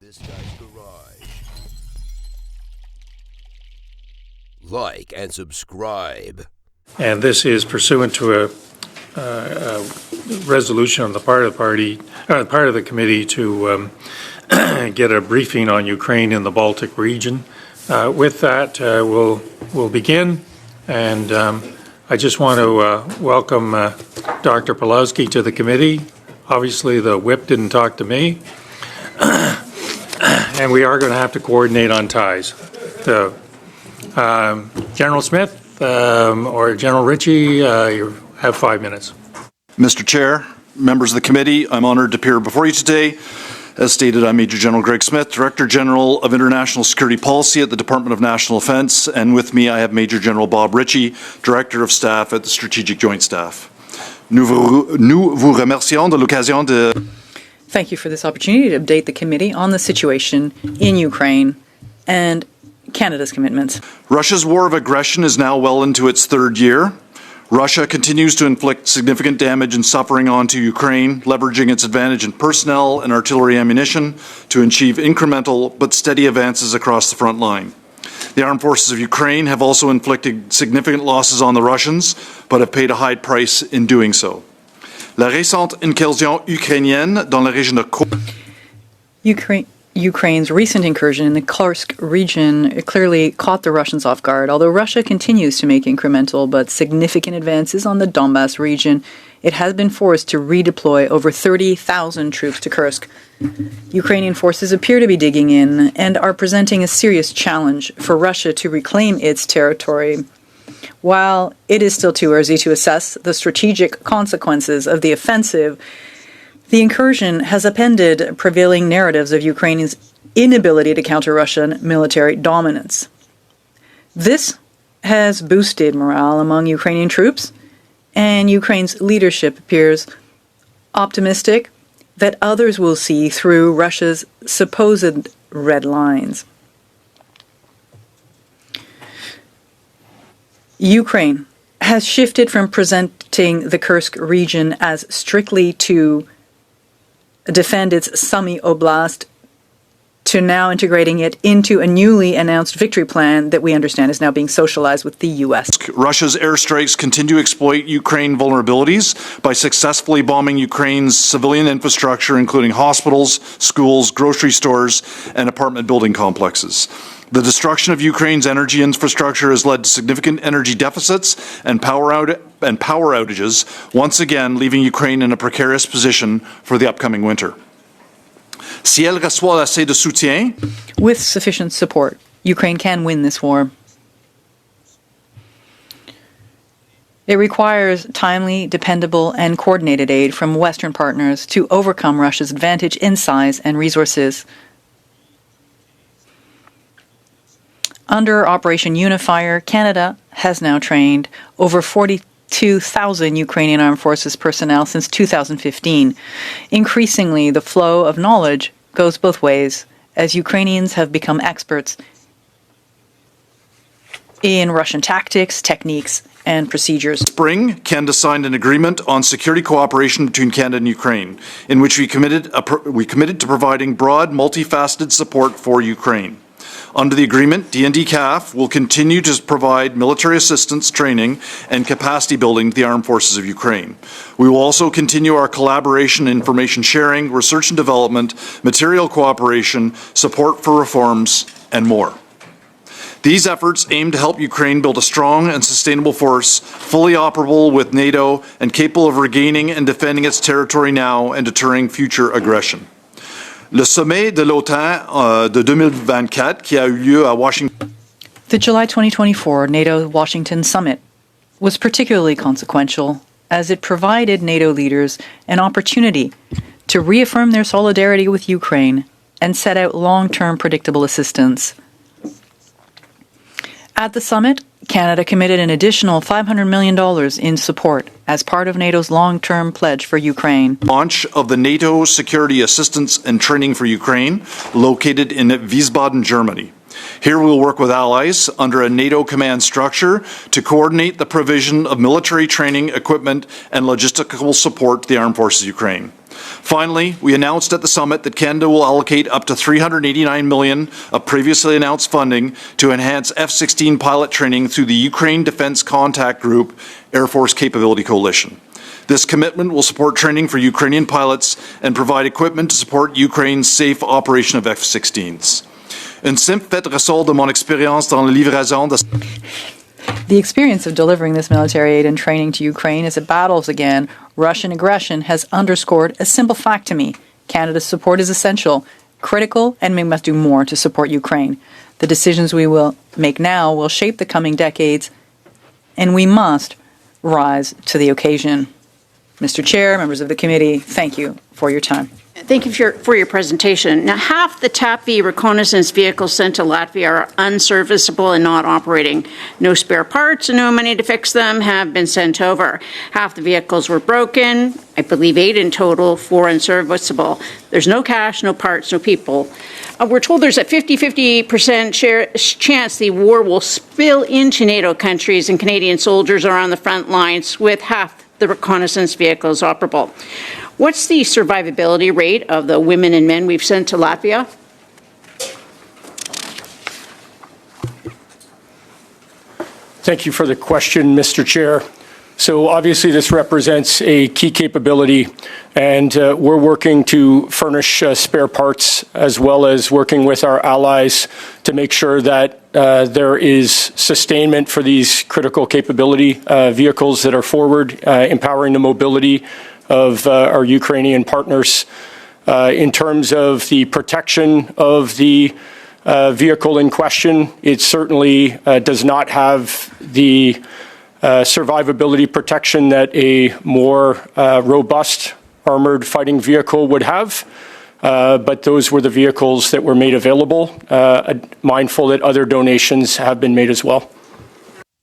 this guy's garage. Like and subscribe. And this is pursuant to a resolution on the part of the party, part of the committee to get a briefing on Ukraine in the Baltic region. With that, we'll begin, and I just want to welcome Dr. Pawlowski to the committee. Obviously, the whip didn't talk to me, and we are going to have to coordinate on ties. So, General Smith or General Ritchie, you have 5 minutes. Mr. Chair, members of the committee, I'm honored to appear before you today. As stated, I'm Major General Greg Smith, Director General of International Security Policy at the Department of National Defence, and with me I have Major General Bob Ritchie, Director of Staff at the Strategic Joint Staff. Nous vous remercions de l'occasion de... Thank you for this opportunity to update the committee on the situation in Ukraine and Canada's commitments. Russia's war of aggression is now well into its third year. Russia continues to inflict significant damage and suffering onto Ukraine, leveraging its advantage in personnel and artillery ammunition to achieve incremental but steady advances across the front line. The armed forces of Ukraine have also inflicted significant losses on the Russians, but have paid a high price in doing so. La récente incursion ukrainienne dans la région de Ukraine's recent incursion in the Kursk region clearly caught the Russians off guard. Although Russia continues to make incremental but significant advances on the Donbas region, it has been forced to redeploy over 30,000 troops to Kursk. Ukrainian forces appear to be digging in and are presenting a serious challenge for Russia to reclaim its territory. While it is still too early to assess the strategic consequences of the offensive, the incursion has upended prevailing narratives of Ukraine's inability to counter Russian military dominance. This has boosted morale among Ukrainian troops, and Ukraine's leadership appears optimistic that others will see through Russia's supposed red lines. Ukraine has shifted from presenting the Kursk region as strictly to defend its Sumy Oblast to now integrating it into a newly announced victory plan that we understand is now being socialized with the U.S. Russia's airstrikes continue to exploit Ukraine vulnerabilities by successfully bombing Ukraine's civilian infrastructure, including hospitals, schools, grocery stores, and apartment building complexes. The destruction of Ukraine's energy infrastructure has led to significant energy deficits and power outages, once again leaving Ukraine in a precarious position for the upcoming winter. Si elle reçoit assez de soutien, with sufficient support, Ukraine can win this war. It requires timely, dependable, and coordinated aid from Western partners to overcome Russia's advantage in size and resources. Under Operation Unifier, Canada has now trained over 42,000 Ukrainian armed forces personnel since 2015. Increasingly, the flow of knowledge goes both ways, as Ukrainians have become experts in Russian tactics, techniques, and procedures. Spring, Canada signed an agreement on security cooperation between Canada and Ukraine, in which we committed to providing broad, multifaceted support for Ukraine. Under the agreement, DND-CAF will continue to provide military assistance, training, and capacity building to the armed forces of Ukraine. We will also continue our collaboration, information sharing, research and development, material cooperation, support for reforms, and more. These efforts aim to help Ukraine build a strong and sustainable force, fully operable with NATO and capable of regaining and defending its territory now and deterring future aggression. Le sommet de l'OTAN de 2024 qui a eu lieu à Washington. The July 2024 NATO-Washington summit was particularly consequential as it provided NATO leaders an opportunity to reaffirm their solidarity with Ukraine and set out long-term predictable assistance. At the summit, Canada committed an additional $500 million in support as part of NATO's long-term pledge for Ukraine. Launch of the NATO Security Assistance and Training for Ukraine, located in Wiesbaden, Germany. Here we will work with allies under a NATO command structure to coordinate the provision of military training, equipment, and logistical support to the Armed Forces of Ukraine. Finally, we announced at the summit that Canada will allocate up to $389 million of previously announced funding to enhance F-16 pilot training through the Ukraine Defense Contact Group Air Force Capability Coalition. This commitment will support training for Ukrainian pilots and provide equipment to support Ukraine's safe operation of F-16s. Un simple fait ressort de mon expérience dans la livraison de... The experience of delivering this military aid and training to Ukraine as it battles again Russian aggression has underscored a simple fact to me. Canada's support is essential, critical, and we must do more to support Ukraine. The decisions we will make now will shape the coming decades, and we must rise to the occasion. Mr. Chair, members of the committee, thank you for your time. Thank you for your presentation. Now, half the TAPV reconnaissance vehicles sent to Latvia are unserviceable and not operating. No spare parts and no money to fix them have been sent over. Half the vehicles were broken, I believe 8 in total, 4 unserviceable. There's no cash, no parts, no people. We're told there's a 50% chance the war will spill into NATO countries and Canadian soldiers are on the front lines with half the reconnaissance vehicles operable. What's the survivability rate of the women and men we've sent to Latvia? Thank you for the question, Mr. Chair. So obviously this represents a key capability, and we're working to furnish spare parts as well as working with our allies to make sure that there is sustainment for these critical capability vehicles that are forward, empowering the mobility of our Ukrainian partners. In terms of the protection of the vehicle in question, it certainly does not have the survivability protection that a more robust armored fighting vehicle would have. But those were the vehicles that were made available, mindful that other donations have been made as well.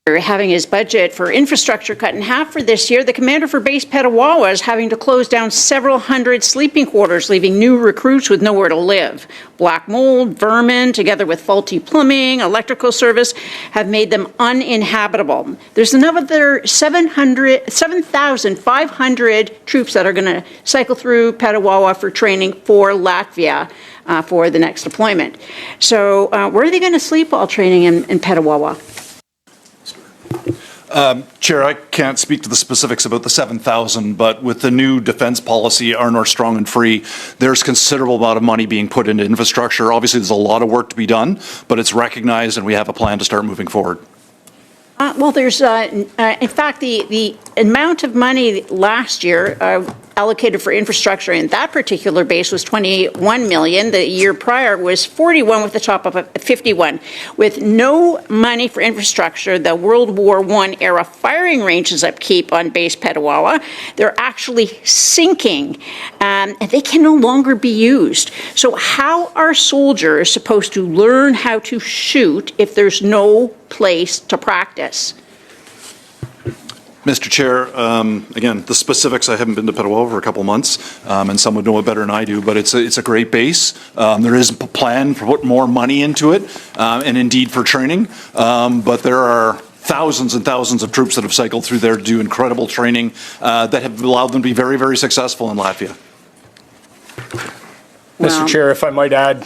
Having his budget for infrastructure cut in half for this year, the commander for base Petawawa is having to close down several hundred sleeping quarters, leaving new recruits with nowhere to live. Black mold, vermin, together with faulty plumbing, electrical service, have made them uninhabitable. There's another 7,500 troops that are going to cycle through Petawawa for training for Latvia for the next deployment. So where are they going to sleep while training in Petawawa? Chair, I can't speak to the specifics about the 7,000, but with the new defense policy, Our North Strong and Free, there's considerable amount of money being put into infrastructure. Obviously, there's a lot of work to be done, but it's recognized and we have a plan to start moving forward. Well, there's, in fact, the amount of money last year allocated for infrastructure in that particular base was $21 million. The year prior was 41 with the top of 51. With no money for infrastructure, the World War I era firing ranges upkeep on base Petawawa, they're actually sinking, and they can no longer be used. So how are soldiers supposed to learn how to shoot if there's no place to practice? Mr. Chair, again, the specifics, I haven't been to Petawawa for a couple months, and some would know it better than I do, but it's a great base. There is a plan for put more money into it, and indeed for training, but there are thousands and thousands of troops that have cycled through there to do incredible training that have allowed them to be very, very successful in Latvia. Mr. Chair, if I might add,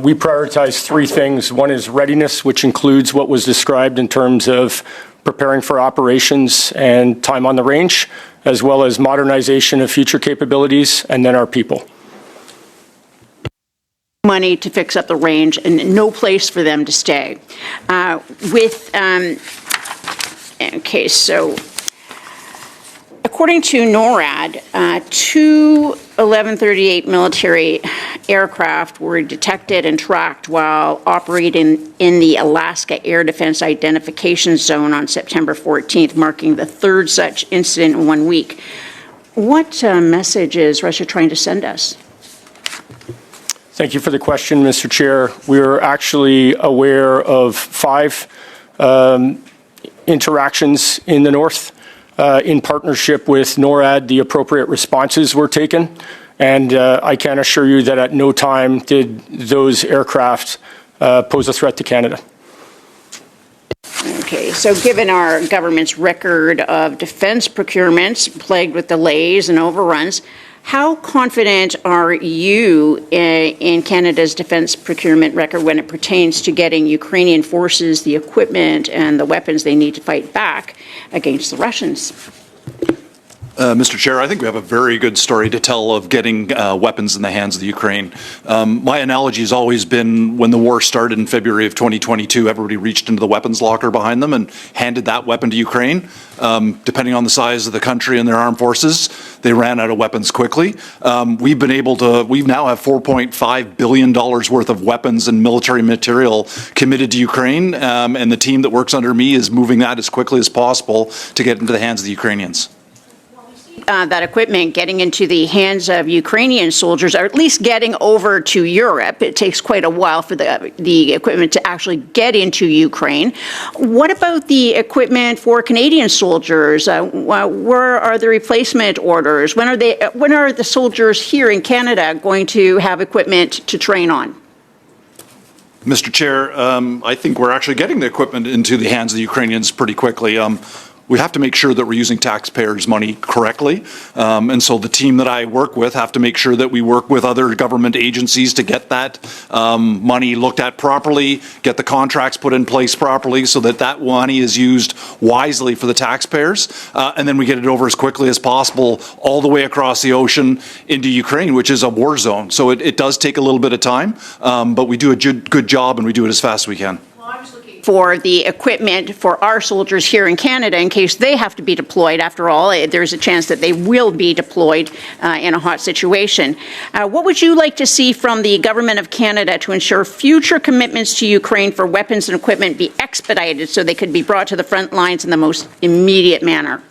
we prioritize 3 things. One is readiness, which includes what was described in terms of preparing for operations and time on the range, as well as modernization of future capabilities, and then our people. Money to fix up the range and no place for them to stay. Okay, so according to NORAD, 2 1138 military aircraft were detected and tracked while operating in the Alaska Air Defense Identification Zone on September 14th, marking the 3rd such incident in 1 week. What message is Russia trying to send us? Thank you for the question, Mr. Chair. We're actually aware of 5 interactions in the north. In partnership with NORAD, the appropriate responses were taken, and I can assure you that at no time did those aircraft pose a threat to Canada. Okay, so given our government's record of defense procurements plagued with delays and overruns, how confident are you in Canada's defense procurement record when it pertains to getting Ukrainian forces the equipment and the weapons they need to fight back against the Russians? Mr. Chair, I think we have a very good story to tell of getting weapons in the hands of the Ukraine. My analogy has always been when the war started in February of 2022, everybody reached into the weapons locker behind them and handed that weapon to Ukraine. Depending on the size of the country and their armed forces, they ran out of weapons quickly. We now have $4.5 billion worth of weapons and military material committed to Ukraine, and the team that works under me is moving that as quickly as possible to get into the hands of the Ukrainians. That equipment getting into the hands of Ukrainian soldiers, or at least getting over to Europe. It takes quite a while for the equipment to actually get into Ukraine. What about the equipment for Canadian soldiers? Where are the replacement orders? When are the soldiers here in Canada going to have equipment to train on? Mr. Chair, I think we're actually getting the equipment into the hands of the Ukrainians pretty quickly. We have to make sure that we're using taxpayers' money correctly. And so the team that I work with have to make sure that we work with other government agencies to get that money looked at properly, get the contracts put in place properly so that that money is used wisely for the taxpayers. And then we get it over as quickly as possible all the way across the ocean into Ukraine, which is a war zone. So it does take a little bit of time, but we do a good job and we do it as fast as we can. For the equipment for our soldiers here in Canada in case they have to be deployed. After all, there's a chance that they will be deployed in a hot situation. What would you like to see from the Government of Canada to ensure future commitments to Ukraine for weapons and equipment be expedited so they could be brought to the front lines in the most immediate manner?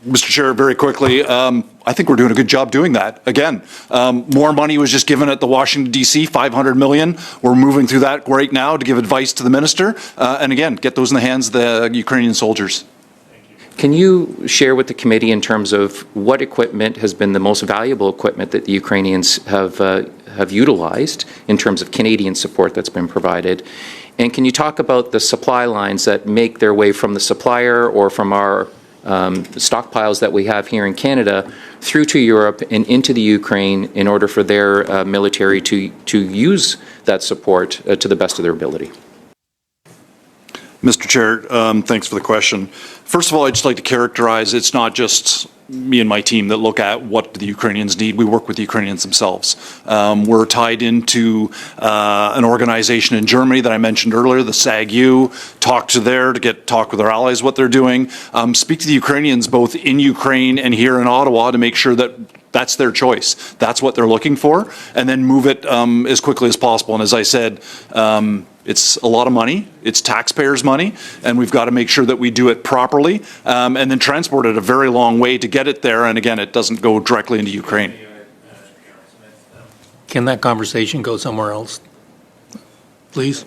Mr. Chair, very quickly, I think we're doing a good job doing that. Again, more money was just given at the Washington, D.C., $500 million. We're moving through that right now to give advice to the minister. And again, get those in the hands of the Ukrainian soldiers. Can you share with the committee in terms of what equipment has been the most valuable equipment that the Ukrainians have utilized in terms of Canadian support that's been provided? And can you talk about the supply lines that make their way from the supplier or from our stockpiles that we have here in Canada through to Europe and into the Ukraine in order for their military to use that support to the best of their ability? Mr. Chair, thanks for the question. First of all, I'd just like to characterize it's not just me and my team that look at what the Ukrainians need. We work with the Ukrainians themselves. We're tied into an organization in Germany that I mentioned earlier, the SAG-U. Talk with our allies what they're doing. Speak to the Ukrainians both in Ukraine and here in Ottawa to make sure that that's their choice. That's what they're looking for, and then move it as quickly as possible. And as I said, it's a lot of money. It's taxpayers' money, and we've got to make sure that we do it properly and then transport it a very long way to get it there. And again, it doesn't go directly into Ukraine. Can that conversation go somewhere else? Please?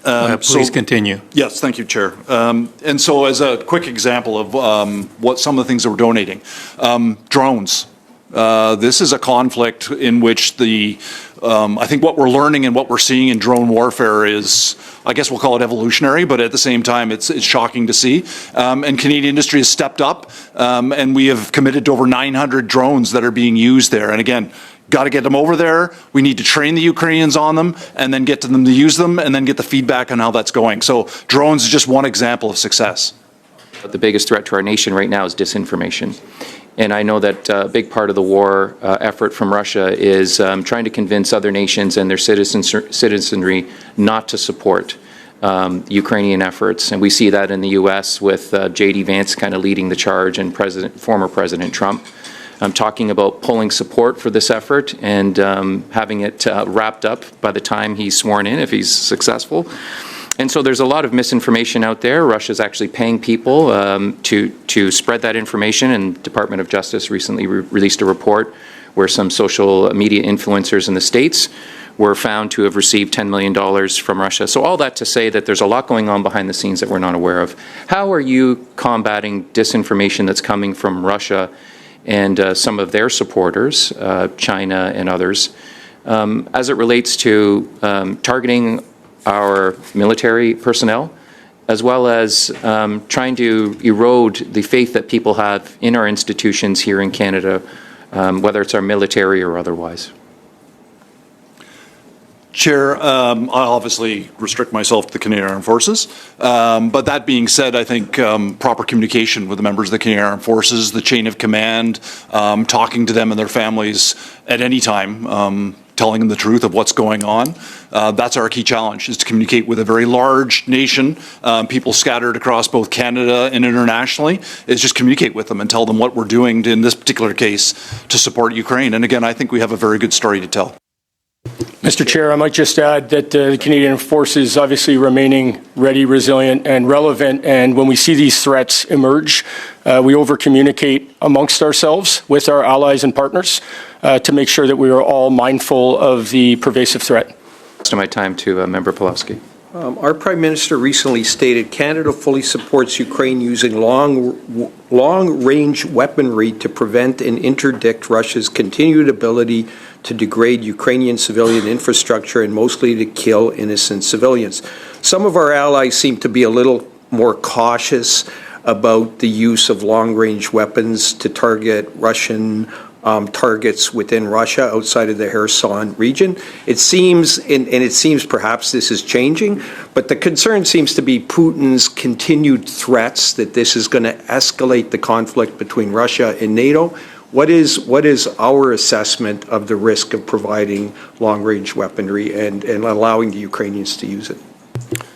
Please continue. Yes, thank you, Chair. And so as a quick example of what some of the things that we're donating, drones. This is a conflict in which I think what we're learning and what we're seeing in drone warfare is, I guess we'll call it evolutionary, but at the same time, it's shocking to see. And Canadian industry has stepped up, and we have committed to over 900 drones that are being used there. And again, got to get them over there. We need to train the Ukrainians on them and then get to them to use them and then get the feedback on how that's going. So drones is just one example of success. The biggest threat to our nation right now is disinformation. And I know that a big part of the war effort from Russia is trying to convince other nations and their citizenry not to support Ukrainian efforts. And we see that in the U.S. with J.D. Vance kind of leading the charge and former President Trump. Talking about pulling support for this effort and having it wrapped up by the time he's sworn in, if he's successful. And so there's a lot of misinformation out there. Russia's actually paying people to spread that information, and the Department of Justice recently released a report where some social media influencers in the States were found to have received $10 million from Russia. So all that to say that there's a lot going on behind the scenes that we're not aware of. How are you combating disinformation that's coming from Russia and some of their supporters, China and others, as it relates to targeting our military personnel, as well as trying to erode the faith that people have in our institutions here in Canada, whether it's our military or otherwise. Chair, I'll obviously restrict myself to the Canadian Armed Forces. But that being said, I think proper communication with the members of the Canadian Armed Forces, the chain of command, talking to them and their families at any time, telling them the truth of what's going on. That's our key challenge, is to communicate with a very large nation, people scattered across both Canada and internationally, is just communicate with them and tell them what we're doing in this particular case to support Ukraine. And again, I think we have a very good story to tell. Mr. Chair, I might just add that the Canadian Forces obviously remaining ready, resilient, and relevant. And when we see these threats emerge, we over-communicate amongst ourselves with our allies and partners to make sure that we are all mindful of the pervasive threat. To my time to Member Pulaski. Our Prime Minister recently stated Canada fully supports Ukraine using long-range weaponry to prevent and interdict Russia's continued ability to degrade Ukrainian civilian infrastructure and mostly to kill innocent civilians. Some of our allies seem to be a little more cautious about the use of long-range weapons to target Russian targets within Russia outside of the Kherson region. It seems, and it seems perhaps this is changing, but the concern seems to be Putin's continued threats that this is going to escalate the conflict between Russia and NATO. What is our assessment of the risk of providing long-range weaponry and allowing the Ukrainians to use it?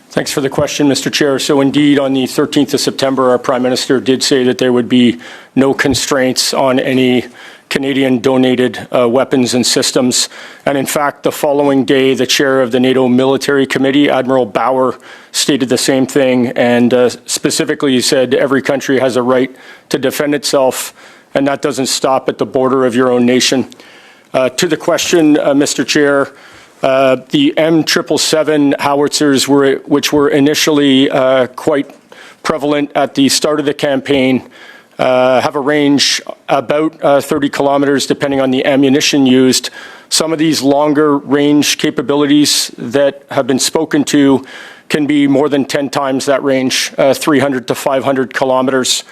Thanks for the question, Mr. Chair. So indeed, on the 13th of September, our Prime Minister did say that there would be no constraints on any Canadian-donated weapons and systems. And in fact, the following day, the chair of the NATO Military Committee, Admiral Bauer, stated the same thing and specifically said every country has a right to defend itself, and that doesn't stop at the border of your own nation. To the question, Mr. Chair, the M777 howitzers, which were initially quite prevalent at the start of the campaign, have a range about 30 kilometers, depending on the ammunition used. Some of these longer range capabilities that have been spoken to can be more than 10 times that range, 300 to 500 kilometers.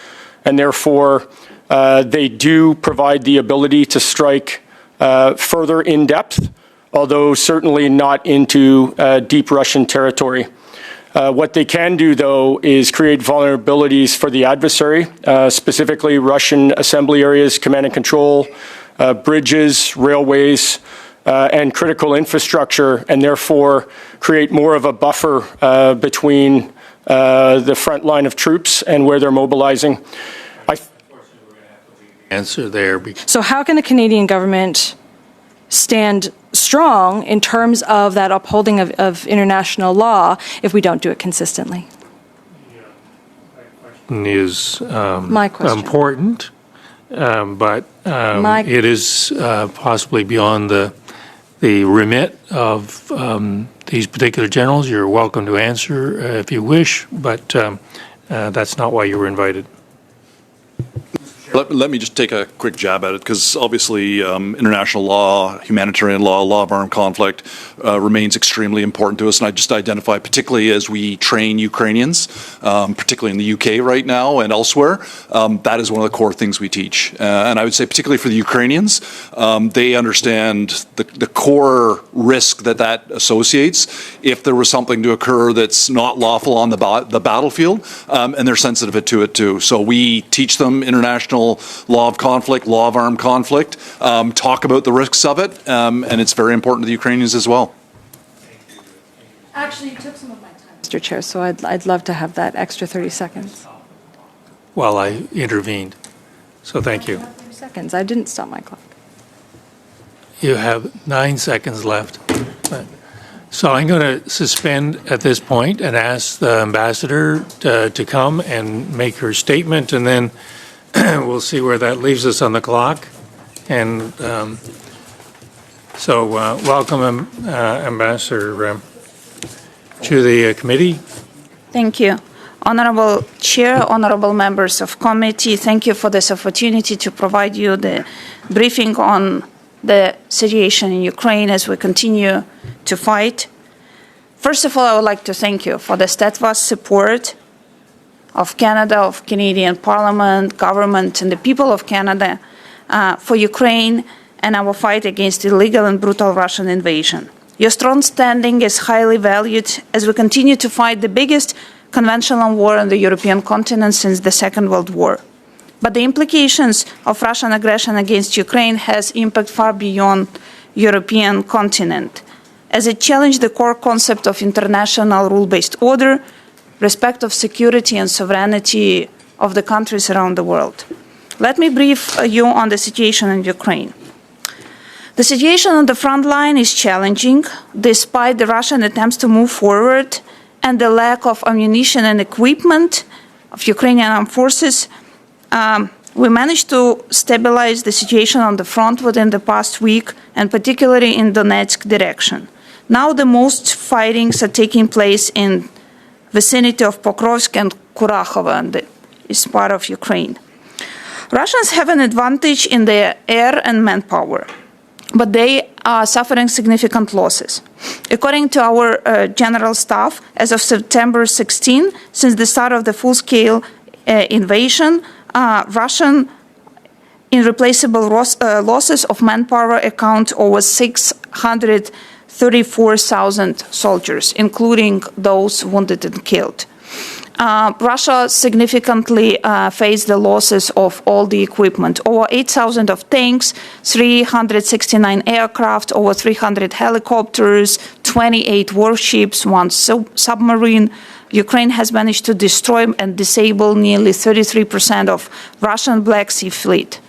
And therefore, they do provide the ability to strike further in depth, although certainly not into deep Russian territory. What they can do, though, is create vulnerabilities for the adversary, specifically Russian assembly areas, command and control, bridges, railways, and critical infrastructure, and therefore create more of a buffer between the front line of troops and where they're mobilizing. Answer there. So how can the Canadian government stand strong in terms of that upholding of international law if we don't do it consistently? Is My question. important, but it is possibly beyond the remit of these particular generals. You're welcome to answer if you wish, but that's not why you were invited. Let me just take a quick jab at it, because obviously international law, humanitarian law, law of armed conflict remains extremely important to us. And I just identify, particularly as we train Ukrainians, particularly in the UK right now and elsewhere, that is one of the core things we teach. And I would say particularly for the Ukrainians, they understand the core risk that associates if there was something to occur that's not lawful on the battlefield, and they're sensitive to it too. So we teach them international law of conflict, law of armed conflict, talk about the risks of it, and it's very important to the Ukrainians as well. Actually, you took some of my time, Mr. Chair, so I'd love to have that extra 30 seconds. Well, I intervened, so thank you. 30 seconds. I didn't stop my clock. You have 9 seconds left. So I'm going to suspend at this point and ask the ambassador to come and make her statement, and then we'll see where that leaves us on the clock. And so welcome, Ambassador, to the committee. Thank you. Honorable Chair, honorable members of committee, thank you for this opportunity to provide you the briefing on the situation in Ukraine as we continue to fight. First of all, I would like to thank you for the steadfast support of Canada, of Canadian Parliament, government, and the people of Canada for Ukraine and our fight against illegal and brutal Russian invasion. Your strong standing is highly valued as we continue to fight the biggest conventional war on the European continent since the Second World War. But the implications of Russian aggression against Ukraine has impact far beyond European continent, as it challenged the core concept of international rule-based order, respect of security and sovereignty of the countries around the world. Let me brief you on the situation in Ukraine. The situation on the front line is challenging, despite the Russian attempts to move forward and the lack of ammunition and equipment of Ukrainian armed forces. We managed to stabilize the situation on the front within the past week, and particularly in Donetsk direction. Now the most fightings are taking place in vicinity of Pokrovsk and Kurakhova, and is part of Ukraine. Russians have an advantage in their air and manpower, but they are suffering significant losses. According to our General Staff, as of September 16, since the start of the full-scale invasion, Russian irreplaceable losses of manpower account over 634,000 soldiers, including those wounded and killed. Russia significantly faced the losses of all the equipment. Over 8,000 of tanks, 369 aircraft, over 300 helicopters, 28 warships, one submarine. Ukraine has managed to destroy and disable nearly 33% of Russian Black Sea fleet.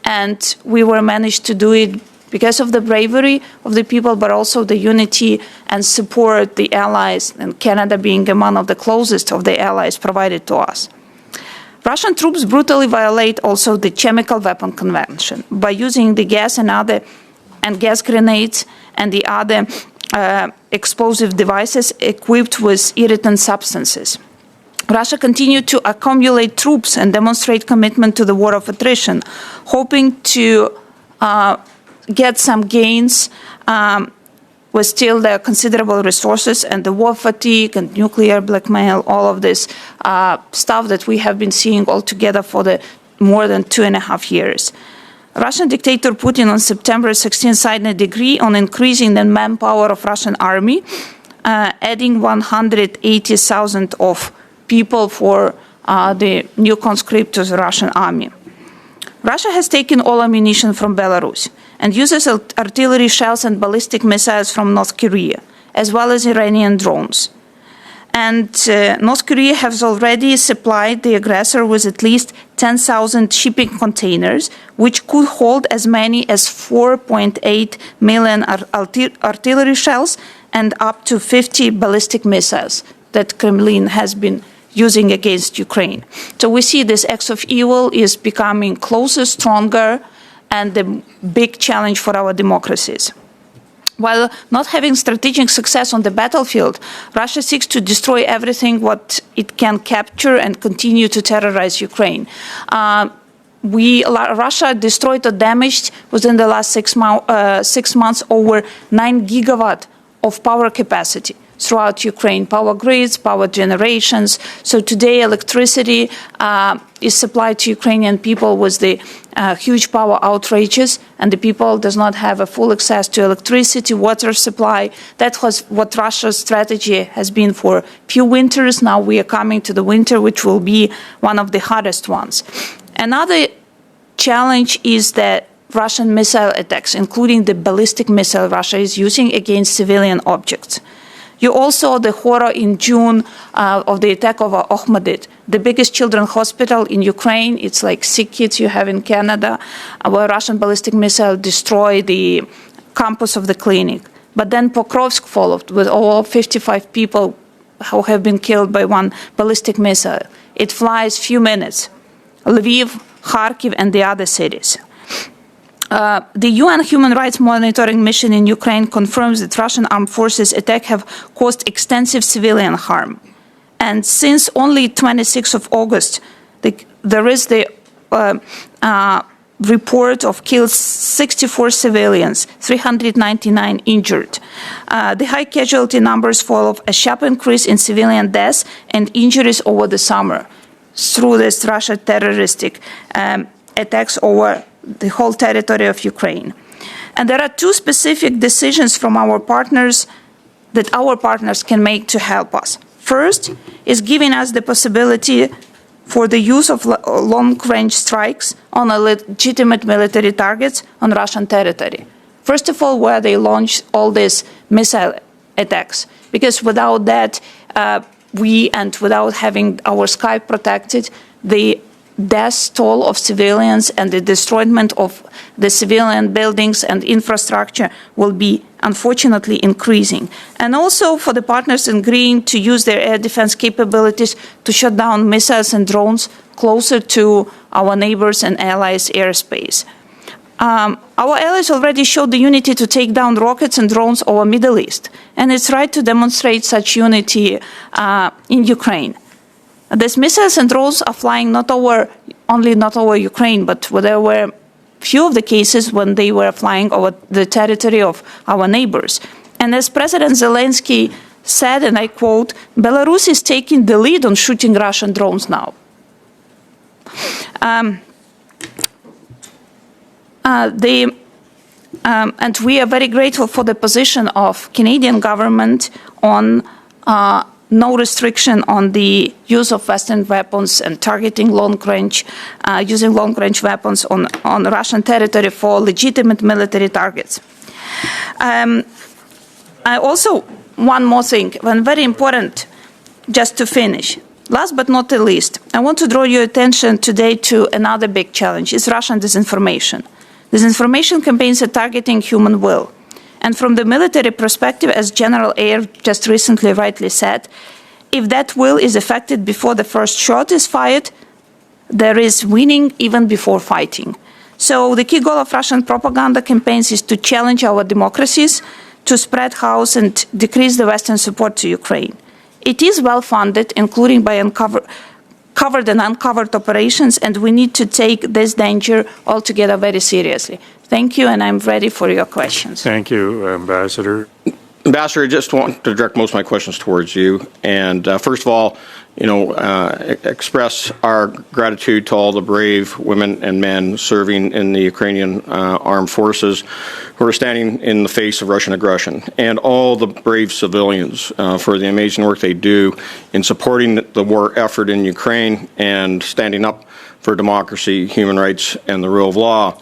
And we were managed to do it because of the bravery of the people, but also the unity and support the allies, and Canada being one of the closest of the allies provided to us. Russian troops brutally violate also the Chemical Weapon Convention by using the gas and gas grenades and the other explosive devices equipped with irritant substances. Russia continued to accumulate troops and demonstrate commitment to the war of attrition, hoping to get some gains with still the considerable resources and the war fatigue and nuclear blackmail, all of this stuff that we have been seeing altogether for the more than 2.5 years. Russian dictator Putin on September 16 signed a decree on increasing the manpower of Russian army, adding 180,000 of people for the new conscript to the Russian army. Russia has taken all ammunition from Belarus and uses artillery shells and ballistic missiles from North Korea, as well as Iranian drones. And North Korea has already supplied the aggressor with at least 10,000 shipping containers, which could hold as many as 4.8 million artillery shells and up to 50 ballistic missiles that Kremlin has been using against Ukraine. So we see this act of evil is becoming closer, stronger, and a big challenge for our democracies. While not having strategic success on the battlefield, Russia seeks to destroy everything what it can capture and continue to terrorize Ukraine. Russia destroyed or damaged within the last 6 months over 9 gigawatt of power capacity throughout Ukraine, power grids, power generations. So today electricity is supplied to Ukrainian people with the huge power outrages, and the people does not have a full access to electricity, water supply. That was what Russia's strategy has been for few winters. Now we are coming to the winter, which will be one of the hardest ones. Another challenge is that Russian missile attacks, including the ballistic missile Russia is using against civilian objects. You also saw the horror in June of the attack of Ohmedit, the biggest children's hospital in Ukraine. It's like sick kids you have in Canada, where Russian ballistic missile destroyed the campus of the clinic. But then Pokrovsk followed with all 55 people who have been killed by one ballistic missile. It flies few minutes. Lviv, Kharkiv, and the other cities. The UN Human Rights Monitoring Mission in Ukraine confirms that Russian armed forces' attacks have caused extensive civilian harm. And since only 26th of August, there is the report of killed 64 civilians, 399 injured. The high casualty numbers follow a sharp increase in civilian deaths and injuries over the summer through this Russian terroristic attacks over the whole territory of Ukraine. And there are two specific decisions from our partners that our partners can make to help us. First is giving us the possibility for the use of long-range strikes on legitimate military targets on Russian territory. First of all, where they launch all these missile attacks, because without that, without having our sky protected, the death toll of civilians and the destroyment of the civilian buildings and infrastructure will be unfortunately increasing. And also for the partners agreeing to use their air defense capabilities to shut down missiles and drones closer to our neighbors and allies' airspace. Our allies already showed the unity to take down rockets and drones over Middle East, and it's right to demonstrate such unity in Ukraine. These missiles and drones are flying not over Ukraine, but there were few of the cases when they were flying over the territory of our neighbors. And as President Zelensky said, and I quote, Belarus is taking the lead on shooting Russian drones now. And we are very grateful for the position of Canadian government on no restriction on the use of Western weapons and targeting using long-range weapons on Russian territory for legitimate military targets. Also, one more thing, one very important, just to finish. Last but not the least, I want to draw your attention today to another big challenge. It's Russian disinformation. Disinformation campaigns are targeting human will. And from the military perspective, as General Ayer just recently rightly said, if that will is affected before the first shot is fired, there is winning even before fighting. So the key goal of Russian propaganda campaigns is to challenge our democracies, to spread chaos and decrease the Western support to Ukraine. It is well funded, including by covered and uncovered operations, and we need to take this danger altogether very seriously. Thank you, and I'm ready for your questions. Thank you, Ambassador. Ambassador, I just want to direct most of my questions towards you. And first of all, express our gratitude to all the brave women and men serving in the Ukrainian armed forces who are standing in the face of Russian aggression, and all the brave civilians for the amazing work they do in supporting the war effort in Ukraine and standing up for democracy, human rights, and the rule of law.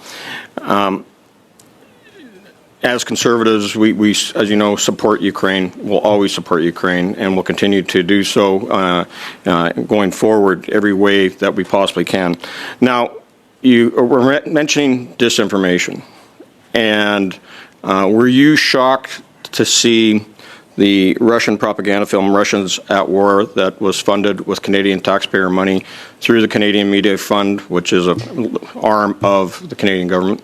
As conservatives, we, as you know, support Ukraine. We'll always support Ukraine, and we'll continue to do so going forward every way that we possibly can. Now, you were mentioning disinformation, and were you shocked to see the Russian propaganda film Russians at War that was funded with Canadian taxpayer money through the Canadian Media Fund, which is an arm of the Canadian government?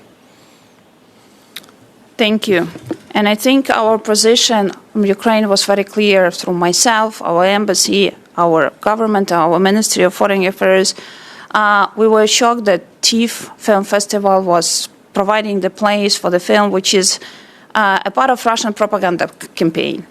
Thank you. And I think our position from Ukraine was very clear through myself, our embassy, our government, our Ministry of Foreign Affairs. We were shocked that TIFF Film Festival was providing the place for the film, which is a part of Russian propaganda campaign.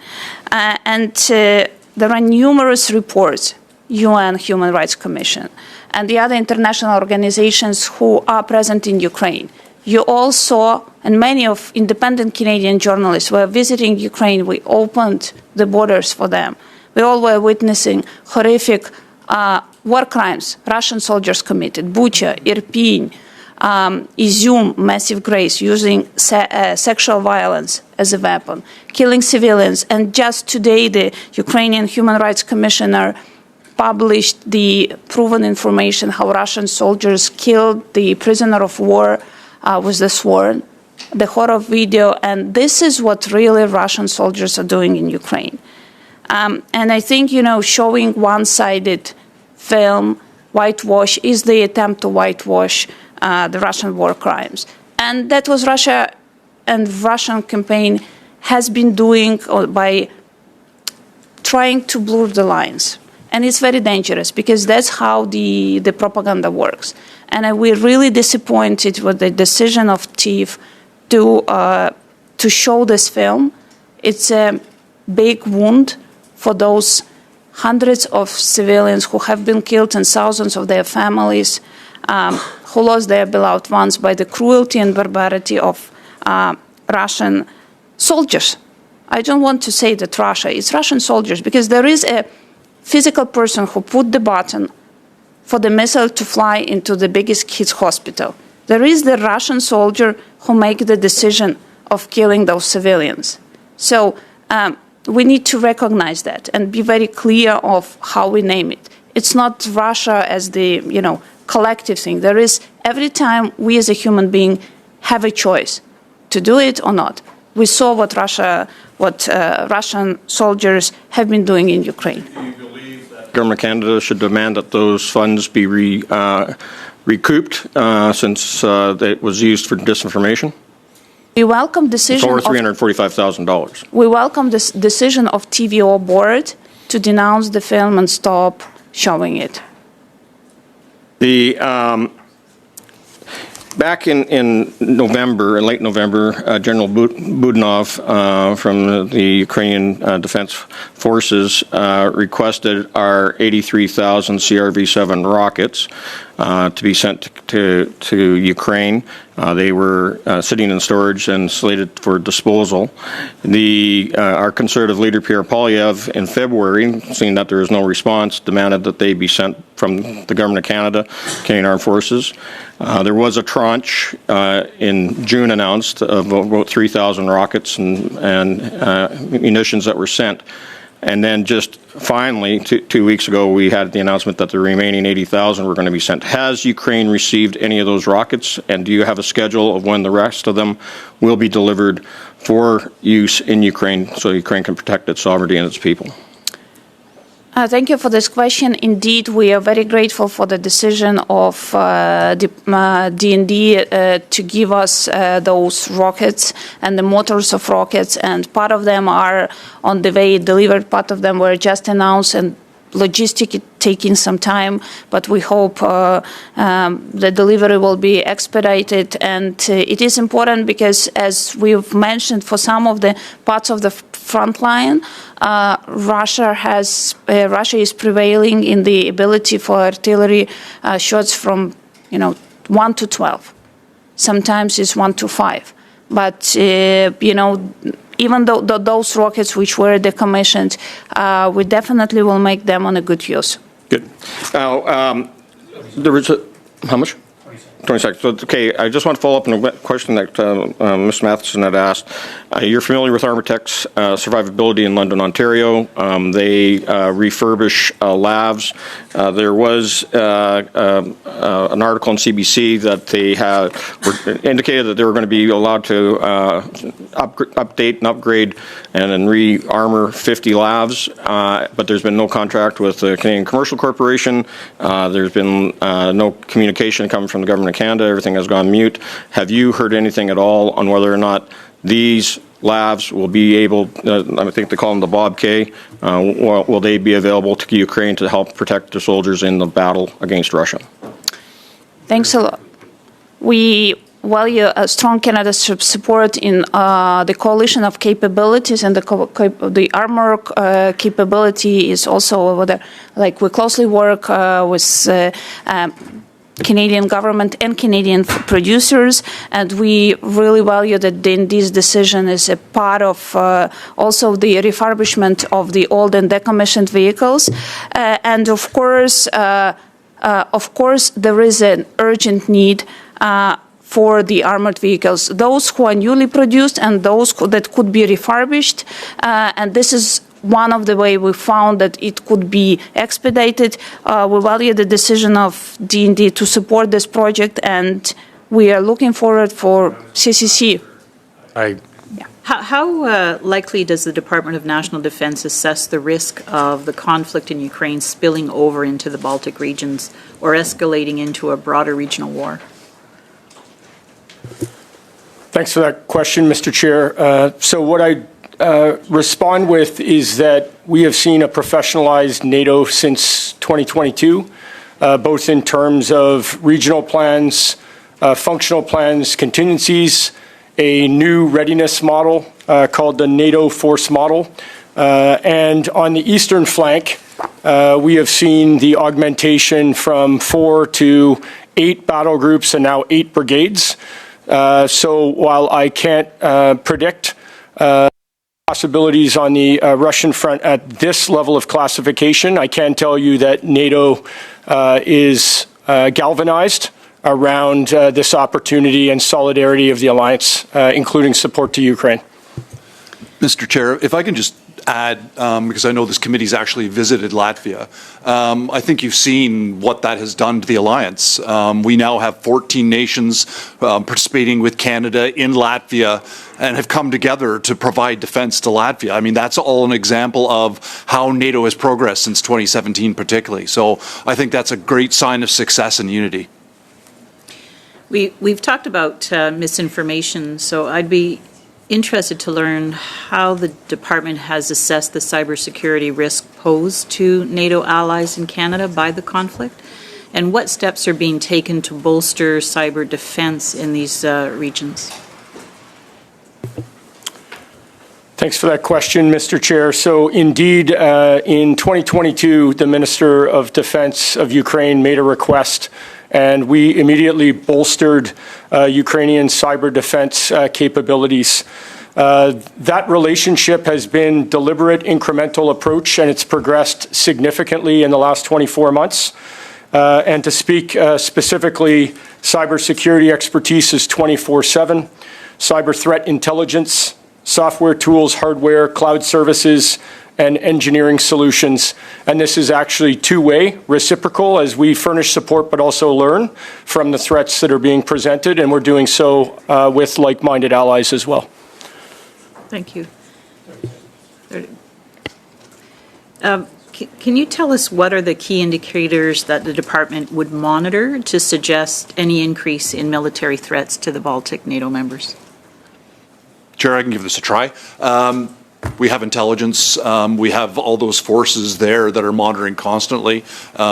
And there are numerous reports, UN Human Rights Commission, and the other international organizations who are present in Ukraine. You all saw, and many of independent Canadian journalists were visiting Ukraine. We opened the borders for them. We all were witnessing horrific war crimes Russian soldiers committed. Bucha, Irpin, Izium, massive graves, using sexual violence as a weapon, killing civilians. And just today, the Ukrainian Human Rights Commissioner published the proven information how Russian soldiers killed the prisoner of war with the sword, the horror video, and this is what really Russian soldiers are doing in Ukraine. And I think, showing one-sided film, whitewash, is the attempt to whitewash the Russian war crimes. And that was Russia and Russian campaign has been doing by trying to blur the lines And it's very dangerous because that's how the propaganda works. And we're really disappointed with the decision of TIFF to show this film. It's a big wound for those hundreds of civilians who have been killed and thousands of their families who lost their beloved ones by the cruelty and barbarity of Russian soldiers. I don't want to say that Russia, it's Russian soldiers, because there is a physical person who put the button for the missile to fly into the biggest kids' hospital. There is the Russian soldier who makes the decision of killing those civilians. So we need to recognize that and be very clear of how we name it. It's not Russia as the collective thing. There is, every time we as a human being have a choice to do it or not. We saw what Russian soldiers have been doing in Ukraine. Do you believe that Government of Canada should demand that those funds be recouped since it was used for disinformation? We welcome decision It's over $345,000. We welcome this decision of TVO board to denounce the film and stop showing it. Back in November, in late November, General Budanov from the Ukrainian Defense Forces requested our 83,000 CRV-7 rockets to be sent to Ukraine. They were sitting in storage and slated for disposal. Our conservative leader, Pierre Poilievre, in February, seeing that there was no response, demanded that they be sent from the Government of Canada, Canadian Armed Forces. There was a tranche in June announced of about 3,000 rockets and munitions that were sent. And then just finally, 2 weeks ago, we had the announcement that the remaining 80,000 were going to be sent. Has Ukraine received any of those rockets? And do you have a schedule of when the rest of them will be delivered for use in Ukraine so Ukraine can protect its sovereignty and its people? Thank you for this question. Indeed, we are very grateful for the decision of the DND to give us those rockets and the motors of rockets, and part of them are on the way delivered, part of them were just announced, and logistic taking some time, but we hope the delivery will be expedited. And it is important because, as we've mentioned, for some of the parts of the front line, Russia is prevailing in the ability for artillery shots from 1 to 12. Sometimes it's 1 to 5. But even though those rockets which were decommissioned, we definitely will make them on a good use. Good. Now, there was how much? 20 seconds. So, okay, I just want to follow up on a question that Ms. Matheson had asked. You're familiar with Armortech's survivability in London, Ontario. They refurbish LAVs. There was an article in CBC that they indicated that they were going to be allowed to update and upgrade and then re-armor 50 LAVs, but there's been no contract with the Canadian Commercial Corporation. There's been no communication coming from the Government of Canada. Everything has gone mute. Have you heard anything at all on whether or not these LAVs will be able, I think they call them the Bob K, will they be available to Ukraine to help protect the soldiers in the battle against Russia? Thanks a lot. We value a strong Canada support in the coalition of capabilities, and the armor capability is also over there. Like, we closely work with Canadian government and Canadian producers, and we really value that this decision is a part of also the refurbishment of the old and decommissioned vehicles. And of course, there is an urgent need for the armored vehicles, those who are newly produced and those that could be refurbished. And this is one of the ways we found that it could be expedited. We value the decision of DND to support this project, and we are looking forward for CCC. How likely does the Department of National Defense assess the risk of the conflict in Ukraine spilling over into the Baltic regions or escalating into a broader regional war? Thanks for that question, Mr. Chair. So what I respond with is that we have seen a professionalized NATO since 2022, both in terms of regional plans, functional plans, contingencies, a new readiness model called the NATO Force Model. And on the eastern flank, we have seen the augmentation from 4 to 8 battle groups and now 8 brigades. So while I can't predict possibilities on the Russian front at this level of classification, I can tell you that NATO is galvanized around this opportunity and solidarity of the alliance, including support to Ukraine. Mr. Chair, if I can just add, because I know this committee's actually visited Latvia, I think you've seen what that has done to the alliance. We now have 14 nations participating with Canada in Latvia and have come together to provide defense to Latvia. I mean, that's all an example of how NATO has progressed since 2017 particularly. So I think that's a great sign of success and unity. We've talked about misinformation, so I'd be interested to learn how the department has assessed the cybersecurity risk posed to NATO allies in Canada by the conflict, and what steps are being taken to bolster cyber defense in these regions. Thanks for that question, Mr. Chair. So indeed, in 2022, the Minister of Defense of Ukraine made a request, and we immediately bolstered Ukrainian cyber defense capabilities. That relationship has been deliberate, incremental approach, and it's progressed significantly in the last 24 months. And to speak specifically, cybersecurity expertise is 24/7, cyber threat intelligence, software tools, hardware, cloud services, and engineering solutions. And this is actually two-way, reciprocal, as we furnish support but also learn from the threats that are being presented, and we're doing so with like-minded allies as well. Thank you. Can you tell us what are the key indicators that the department would monitor to suggest any increase in military threats to the Baltic NATO members? Chair, I can give this a try. We have intelligence. We have all those forces there that are monitoring constantly,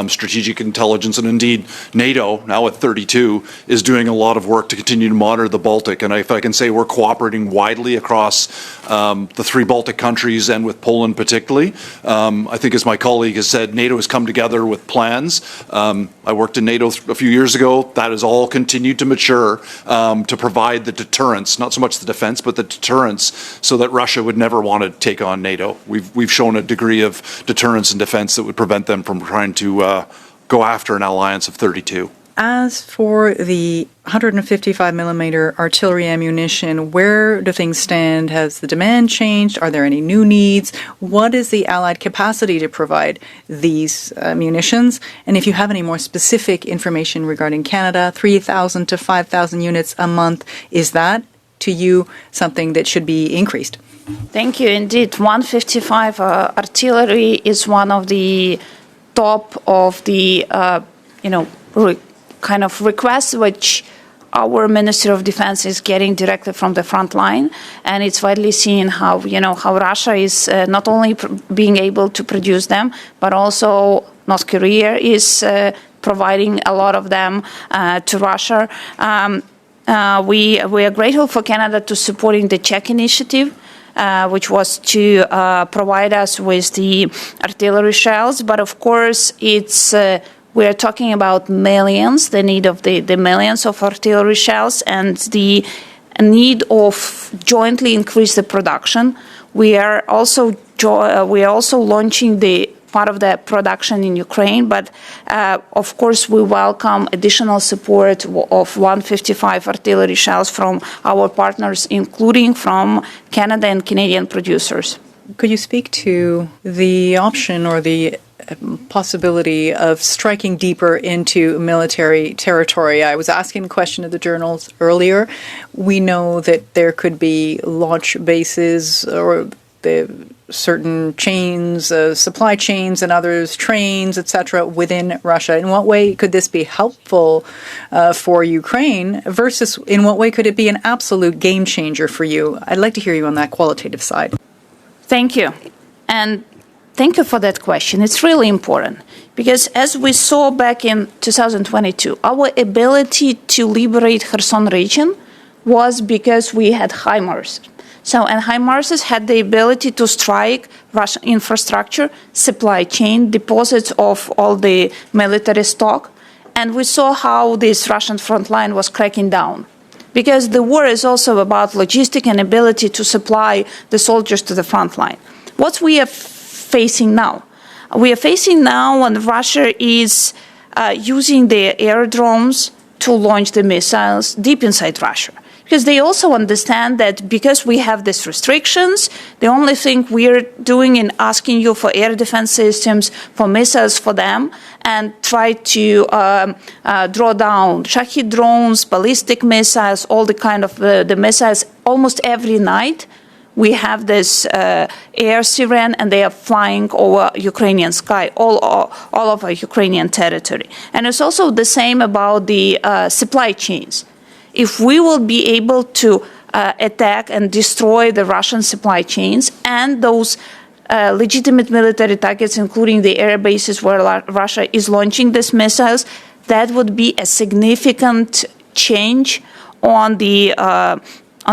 strategic intelligence, and indeed NATO, now at 32, is doing a lot of work to continue to monitor the Baltic. And if I can say, we're cooperating widely across the 3 Baltic countries and with Poland particularly. I think, as my colleague has said, NATO has come together with plans. I worked in NATO a few years ago. That has all continued to mature to provide the deterrence, not so much the defense, but the deterrence, so that Russia would never want to take on NATO. We've shown a degree of deterrence and defense that would prevent them from trying to go after an alliance of 32. As for the 155 millimeter artillery ammunition, where do things stand? Has the demand changed? Are there any new needs? What is the Allied capacity to provide these munitions? And if you have any more specific information regarding Canada, 3,000 to 5,000 units a month, is that, to you, something that should be increased? Thank you. Indeed, 155 artillery is one of the top of the, kind of requests which our Ministry of Defense is getting directly from the front line. And it's widely seen how Russia is not only being able to produce them, but also North Korea is providing a lot of them to Russia. We are grateful for Canada to supporting the Czech initiative, which was to provide us with the artillery shells. But of course, we are talking about millions, the need of the millions of artillery shells, and the need of jointly increase the production. We are also launching the part of the production in Ukraine, but of course we welcome additional support of 155 artillery shells from our partners, including from Canada and Canadian producers. Could you speak to the option or the possibility of striking deeper into military territory? I was asking the question of the journals earlier. We know that there could be launch bases or certain chains, supply chains and others, trains, etc., within Russia. In what way could this be helpful for Ukraine versus in what way could it be an absolute game changer for you? I'd like to hear you on that qualitative side. Thank you. And thank you for that question. It's really important because as we saw back in 2022, our ability to liberate Kherson region was because we had HIMARS. And HIMARS had the ability to strike Russian infrastructure, supply chain, deposits of all the military stock. And we saw how this Russian front line was cracking down. Because the war is also about logistic and ability to supply the soldiers to the front line. What we are facing now? We are facing now when Russia is using their aerodromes to launch the missiles deep inside Russia. Because they also understand that because we have these restrictions, the only thing we're doing is asking you for air defense systems, for missiles for them, and try to draw down Shahed drones, ballistic missiles, all the kind of the missiles. Almost every night, we have this air siren, and they are flying over Ukrainian sky, all over Ukrainian territory. And it's also the same about the supply chains. If we will be able to attack and destroy the Russian supply chains and those legitimate military targets, including the air bases where Russia is launching these missiles, that would be a significant change on the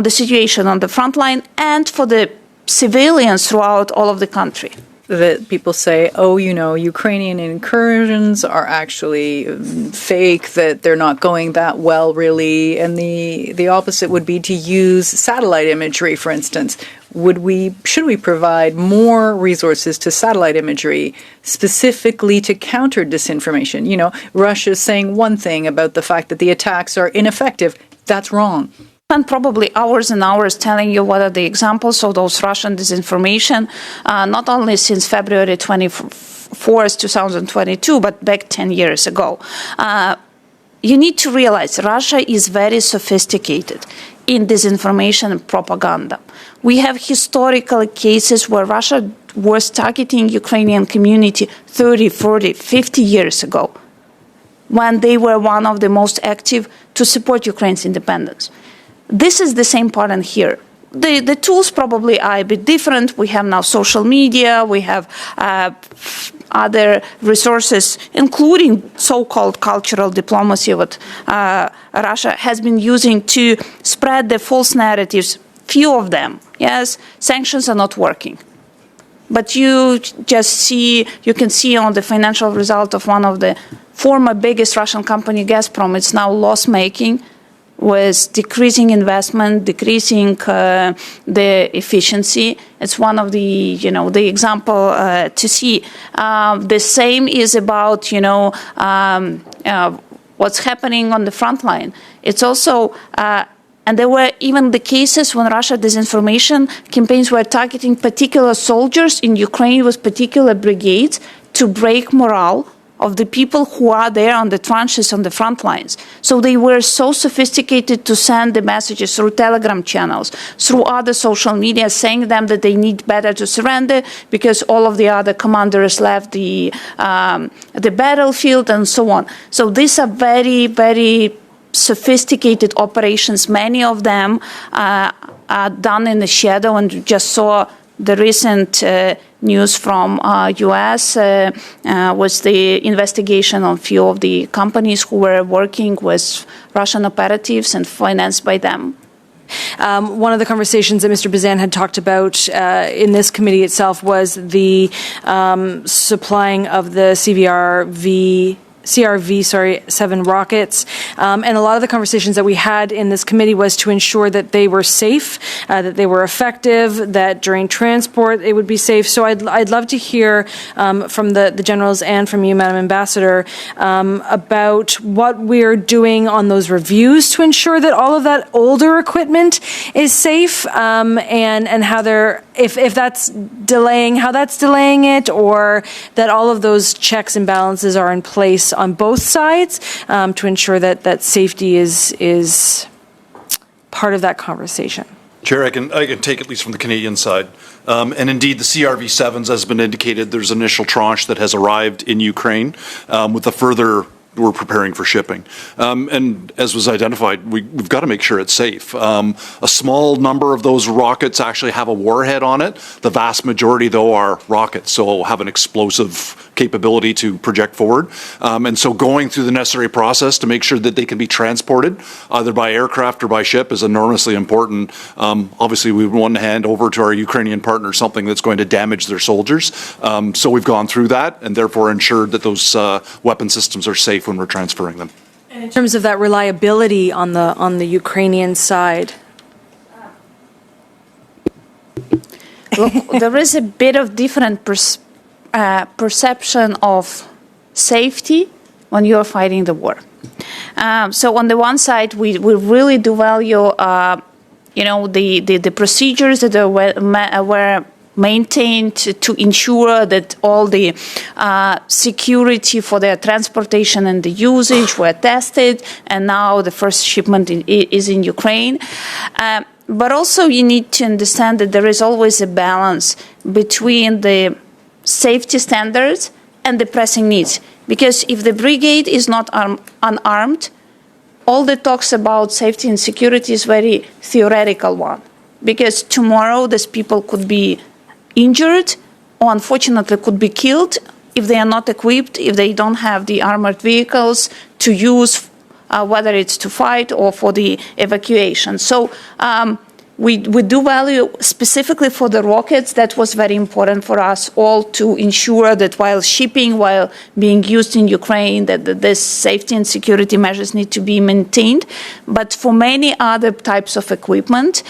situation on the front line and for the civilians throughout all of the country. That people say, oh, Ukrainian incursions are actually fake, that they're not going that well, really. And the opposite would be to use satellite imagery, for instance. Should we provide more resources to satellite imagery specifically to counter disinformation? Russia's saying one thing about the fact that the attacks are ineffective. That's wrong. And probably hours and hours telling you what are the examples of those Russian disinformation, not only since February 24th, 2022, but back 10 years ago. You need to realize Russia is very sophisticated in disinformation and propaganda. We have historical cases where Russia was targeting Ukrainian community 30, 40, 50 years ago, when they were one of the most active to support Ukraine's independence. This is the same pattern here. The tools probably are a bit different. We have now social media, we have other resources, including so-called cultural diplomacy, what Russia has been using to spread the false narratives. Few of them, yes, sanctions are not working. But you can see on the financial result of one of the former biggest Russian company, Gazprom, it's now loss-making, with decreasing investment, decreasing the efficiency. It's one of the example to see. The same is about, what's happening on the front line. It's also, and there were even the cases when Russia disinformation campaigns were targeting particular soldiers in Ukraine with particular brigades to break morale of the people who are there on the trenches on the front lines. So they were so sophisticated to send the messages through Telegram channels, through other social media, saying them that they need better to surrender because all of the other commanders left the battlefield and so on. So these are very, very sophisticated operations. Many of them are done in the shadow, and you just saw the recent news from U.S. Was the investigation on few of the companies who were working with Russian operatives and financed by them. One of the conversations that Mr. Bazan had talked about in this committee itself was the supplying of the CRV-7 rockets. And a lot of the conversations that we had in this committee was to ensure that they were safe, that they were effective, that during transport they would be safe. So I'd love to hear from the generals and from you, Madam Ambassador, about what we're doing on those reviews to ensure that all of that older equipment is safe, and how they're, if that's delaying, how that's delaying it, or that all of those checks and balances are in place on both sides to ensure that safety is part of that conversation. Chair, I can take at least from the Canadian side. And indeed, the CRV-7s, as has been indicated, there's an initial tranche that has arrived in Ukraine with a further we're preparing for shipping. And as was identified, we've got to make sure it's safe. A small number of those rockets actually have a warhead on it. The vast majority, though, are rockets, so have an explosive capability to project forward. And so going through the necessary process to make sure that they can be transported, either by aircraft or by ship, is enormously important. Obviously, we want to hand over to our Ukrainian partners something that's going to damage their soldiers. So we've gone through that and therefore ensured that those weapon systems are safe when we're transferring them. And in terms of that reliability on the Ukrainian side? Look, there is a bit of different perception of safety when you're fighting the war. So on the one side, we really do value, the procedures that were maintained to ensure that all the security for their transportation and the usage were tested, and now the first shipment is in Ukraine. But also you need to understand that there is always a balance between the safety standards and the pressing needs. Because if the brigade is not unarmed, all the talks about safety and security is very theoretical one. Because tomorrow these people could be injured or unfortunately could be killed if they are not equipped, if they don't have the armored vehicles to use, whether it's to fight or for the evacuation. So we do value specifically for the rockets. That was very important for us all to ensure that while shipping, while being used in Ukraine, that this safety and security measures need to be maintained. But for many other types of equipment,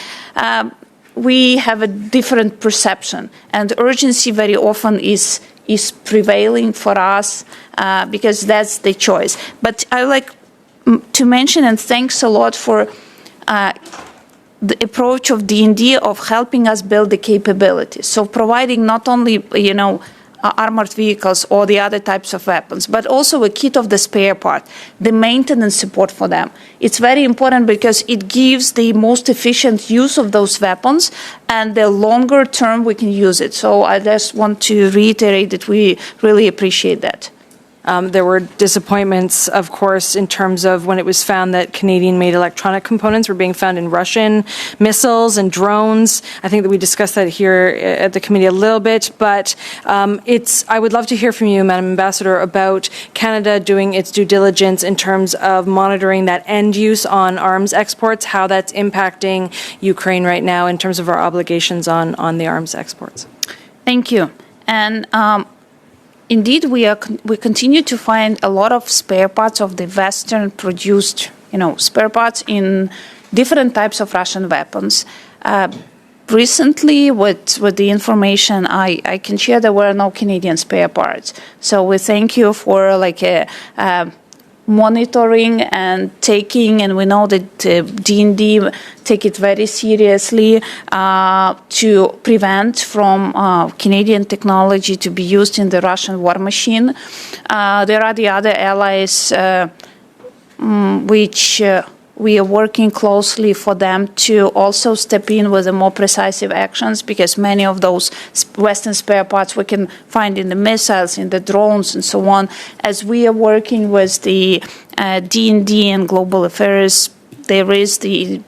we have a different perception, and urgency very often is prevailing for us because that's the choice. But I would like to mention, and thanks a lot for the approach of D&D of helping us build the capabilities. So providing not only, armored vehicles or the other types of weapons, but also a kit of the spare part, the maintenance support for them. It's very important because it gives the most efficient use of those weapons, and the longer term we can use it. So I just want to reiterate that we really appreciate that. There were disappointments, of course, in terms of when it was found that Canadian-made electronic components were being found in Russian missiles and drones. I think that we discussed that here at the committee a little bit, but I would love to hear from you, Madam Ambassador, about Canada doing its due diligence in terms of monitoring that end use on arms exports, how that's impacting Ukraine right now in terms of our obligations on the arms exports. Thank you. And indeed, we continue to find a lot of spare parts of the Western-produced, spare parts in different types of Russian weapons. Recently, with the information I can share, there were no Canadian spare parts. So we thank you for monitoring and taking, and we know that D&D take it very seriously to prevent from Canadian technology to be used in the Russian war machine. There are the other allies which we are working closely for them to also step in with the more precise actions, because many of those Western spare parts we can find in the missiles, in the drones, and so on. As we are working with the D&D and Global Affairs, there is the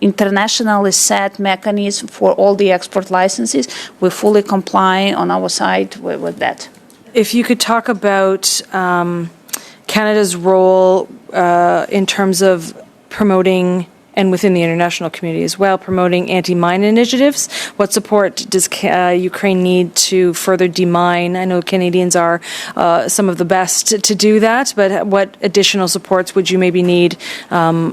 internationally set mechanism for all the export licenses. We fully comply on our side with that. If you could talk about Canada's role in terms of promoting, and within the international community as well, promoting anti-mine initiatives. What support does Ukraine need to further demine? I know Canadians are some of the best to do that, but what additional supports would you maybe need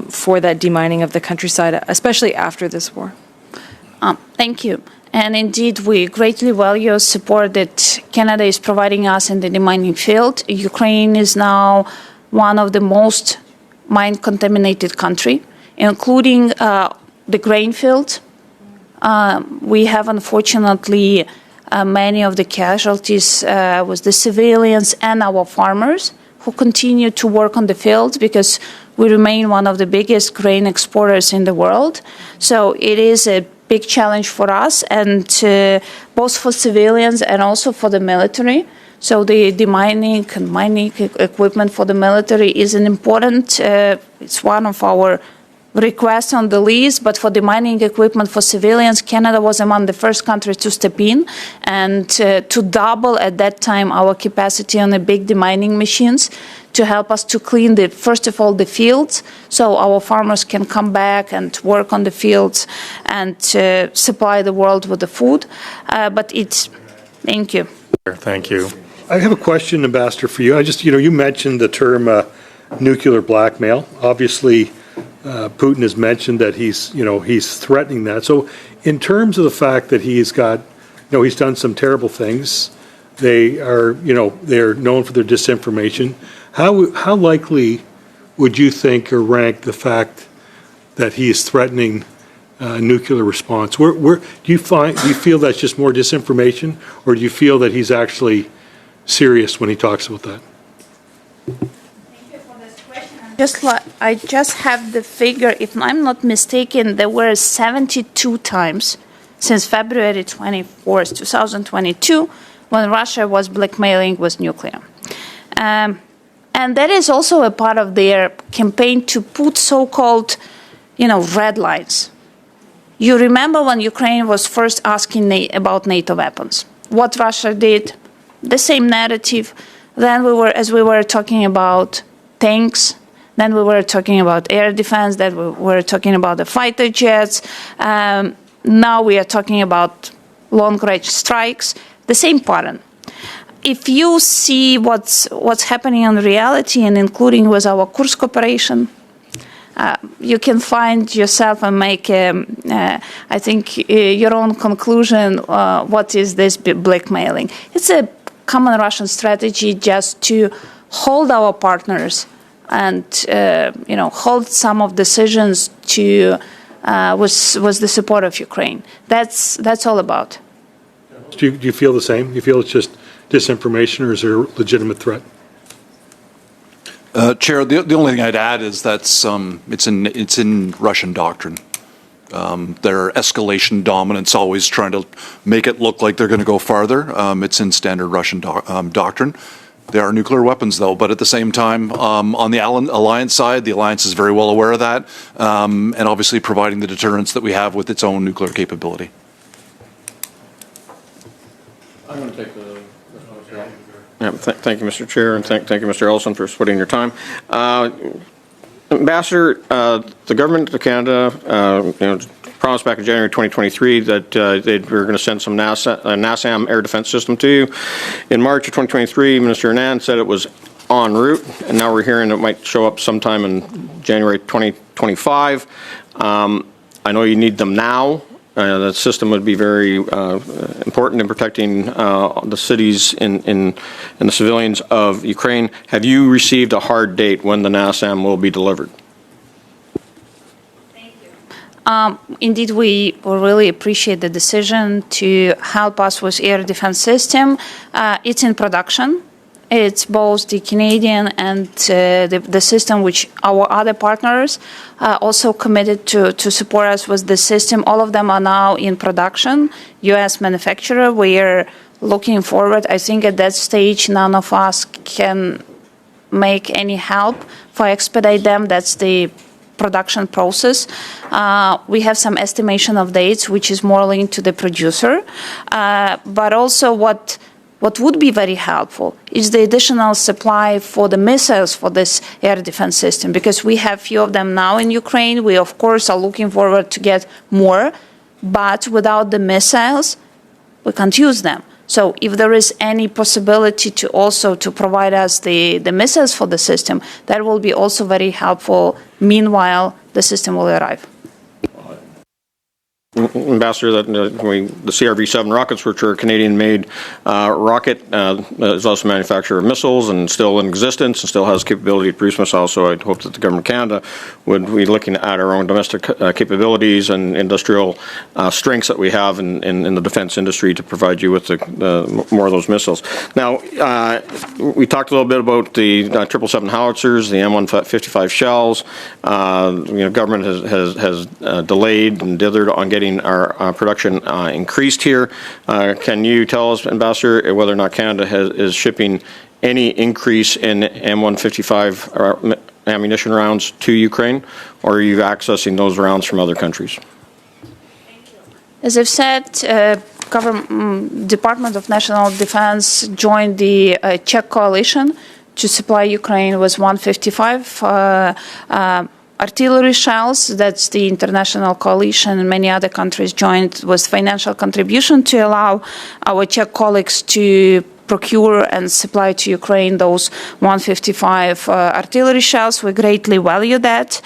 for that demining of the countryside, especially after this war? Thank you. And indeed, we greatly value support that Canada is providing us in the demining field. Ukraine is now one of the most mine-contaminated country, including the grain field. We have, unfortunately, many of the casualties with the civilians and our farmers who continue to work on the field, because we remain one of the biggest grain exporters in the world. So it is a big challenge for us, and both for civilians and also for the military. So the mining and mining equipment for the military is an important, it's one of our requests on the list, but for the mining equipment for civilians, Canada was among the first countries to step in and to double at that time our capacity on the big demining machines to help us to clean first of all, the fields, so our farmers can come back and work on the fields and supply the world with the food. Thank you. Thank you. I have a question, Ambassador, for you. You mentioned the term nuclear blackmail. Obviously, Putin has mentioned that he's threatening that. So in terms of the fact that he's done some terrible things, they're known for their disinformation. How likely would you think or rank the fact that he is threatening nuclear response? Do you feel that's just more disinformation, or do you feel that he's actually serious when he talks about that? I just have the figure. If I'm not mistaken, there were 72 times since February 24th, 2022, when Russia was blackmailing with nuclear. And that is also a part of their campaign to put so-called, red lines. You remember when Ukraine was first asking about NATO weapons, what Russia did, the same narrative. Then as we were talking about tanks, then we were talking about air defense, then we were talking about the fighter jets. Now we are talking about long-range strikes, the same pattern. If you see what's happening in reality, and including with our Kursk operation, you can find yourself and make, I think, your own conclusion. What is this blackmailing? It's a common Russian strategy just to hold our partners and hold some of decisions to with the support of Ukraine. That's all about. Do you feel the same? Do you feel it's just disinformation, or is there a legitimate threat? Chair, the only thing I'd add is that's it's in Russian doctrine. Their escalation dominance, always trying to make it look like they're going to go farther. It's in standard Russian doctrine. There are nuclear weapons, though, but at the same time, on the alliance side, the alliance is very well aware of that, and obviously providing the deterrence that we have with its own nuclear capability. I'm going to take the yeah, thank you, Mr. Chair, and thank you, Mr. Ellison, for splitting your time. Ambassador, the government of Canada, promised back in January 2023 that they were going to send some NASAM air defense system to you. In March of 2023, Minister Anand said it was en route, and now we're hearing it might show up sometime in January 2025. I know you need them now. The system would be very important in protecting the cities and the civilians of Ukraine. Have you received a hard date when the NASAM will be delivered? Thank you. Indeed, we really appreciate the decision to help us with air defense system. It's in production. It's both the Canadian and the system which our other partners also committed to support us with the system. All of them are now in production. U.S. manufacturer. We are looking forward. I think at that stage, none of us can make any help for expedite them. That's the production process. We have some estimation of dates, which is more linked to the producer, but also what would be very helpful is the additional supply for the missiles for this air defense system, because we have few of them now in Ukraine. We, of course, are looking forward to get more, but without the missiles, we can't use them. So if there is any possibility to also to provide us the missiles for the system, that will be also very helpful. Meanwhile, the system will arrive. Ambassador, the CRV-7 rockets, which are a Canadian-made rocket, is also a manufacturer of missiles and still in existence and still has capability to produce missiles. So I'd hope that the government of Canada would be looking at our own domestic capabilities and industrial strengths that we have in the defense industry to provide you with more of those missiles. Now, we talked a little bit about the 777 howitzers, the M155 shells. Government has delayed and dithered on getting getting our production increased here. Can you tell us, Ambassador, whether or not Canada is shipping any increase in M155 ammunition rounds to Ukraine, or are you accessing those rounds from other countries? As I've said, Department of National Defense joined the Czech coalition to supply Ukraine with 155 artillery shells. That's the international coalition, and many other countries joined with financial contribution to allow our Czech colleagues to procure and supply to Ukraine those 155 artillery shells. We greatly value that.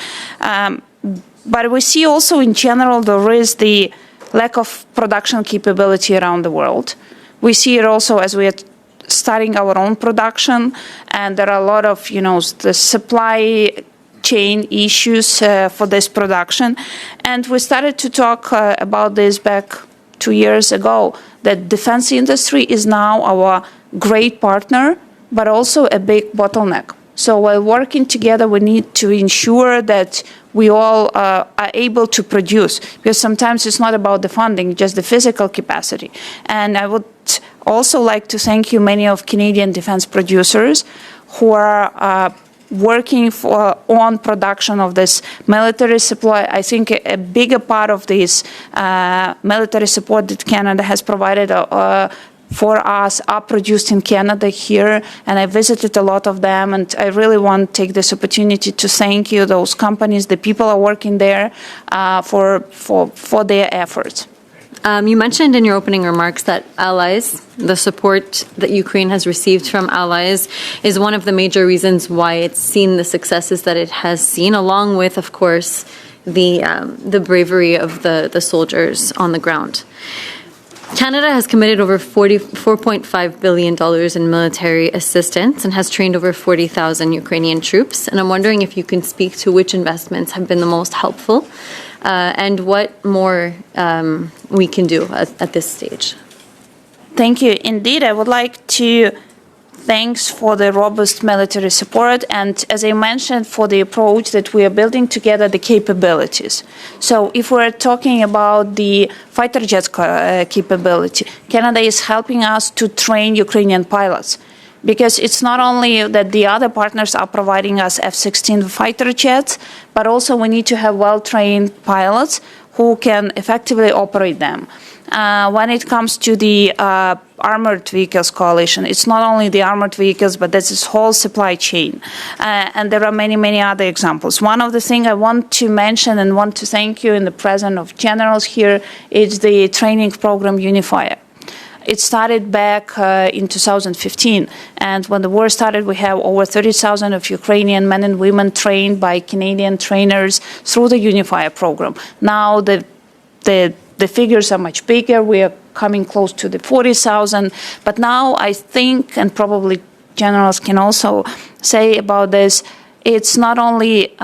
But we see also in general there is the lack of production capability around the world. We see it also as we are starting our own production, and there are a lot of, the supply chain issues for this production. And we started to talk about this back 2 years ago, that defense industry is now our great partner, but also a big bottleneck. So while working together, we need to ensure that we all are able to produce, because sometimes it's not about the funding, just the physical capacity. And I would also like to thank you, many of Canadian defense producers who are working on production of this military supply. I think a bigger part of this military support that Canada has provided for us are produced in Canada here, and I visited a lot of them, and I really want to take this opportunity to thank you, those companies, the people are working there for their efforts. You mentioned in your opening remarks that allies, the support that Ukraine has received from allies, is one of the major reasons why it's seen the successes that it has seen, along with, of course, the bravery of the soldiers on the ground. Canada has committed over $4.5 billion in military assistance and has trained over 40,000 Ukrainian troops. And I'm wondering if you can speak to which investments have been the most helpful and what more we can do at this stage. Thank you. Indeed, I would like to thanks for the robust military support, and as I mentioned, for the approach that we are building together the capabilities. So if we're talking about the fighter jets capability, Canada is helping us to train Ukrainian pilots, because it's not only that the other partners are providing us F-16 fighter jets, but also we need to have well-trained pilots who can effectively operate them. When it comes to the armored vehicles coalition, it's not only the armored vehicles, but there's this whole supply chain. And there are many, many other examples. One of the things I want to mention and want to thank you in the presence of generals here is the training program Unifier. It started back in 2015, and when the war started, we have over 30,000 of Ukrainian men and women trained by Canadian trainers through the Unifier program. Now the figures are much bigger. We are coming close to the 40,000. But now I think, and probably generals can also say about this, it's not only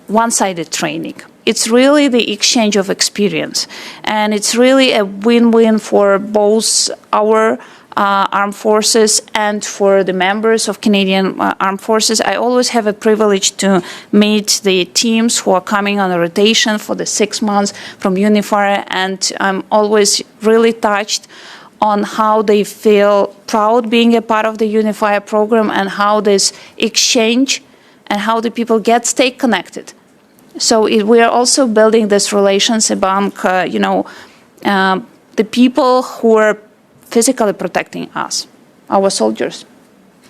one-sided training. It's really the exchange of experience, and it's really a win-win for both our armed forces and for the members of Canadian armed forces. I always have a privilege to meet the teams who are coming on a rotation for the 6 months from Unifier, and I'm always really touched on how they feel proud being a part of the Unifier program, and how this exchange and how the people stay connected. So we are also building these relations among, the people who are physically protecting us, our soldiers.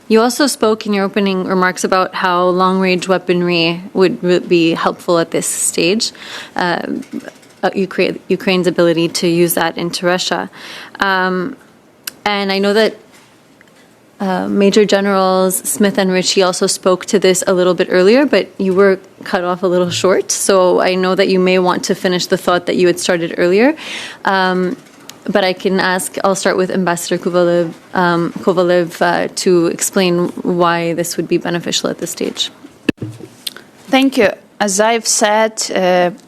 You also spoke in your opening remarks about how long-range weaponry would be helpful at this stage, Ukraine's ability to use that into Russia. And I know that Major Generals Smith and Ritchie also spoke to this a little bit earlier, but you were cut off a little short. So I know that you may want to finish the thought that you had started earlier. But I'll start with Ambassador Kovalev to explain why this would be beneficial at this stage. Thank you. As I've said,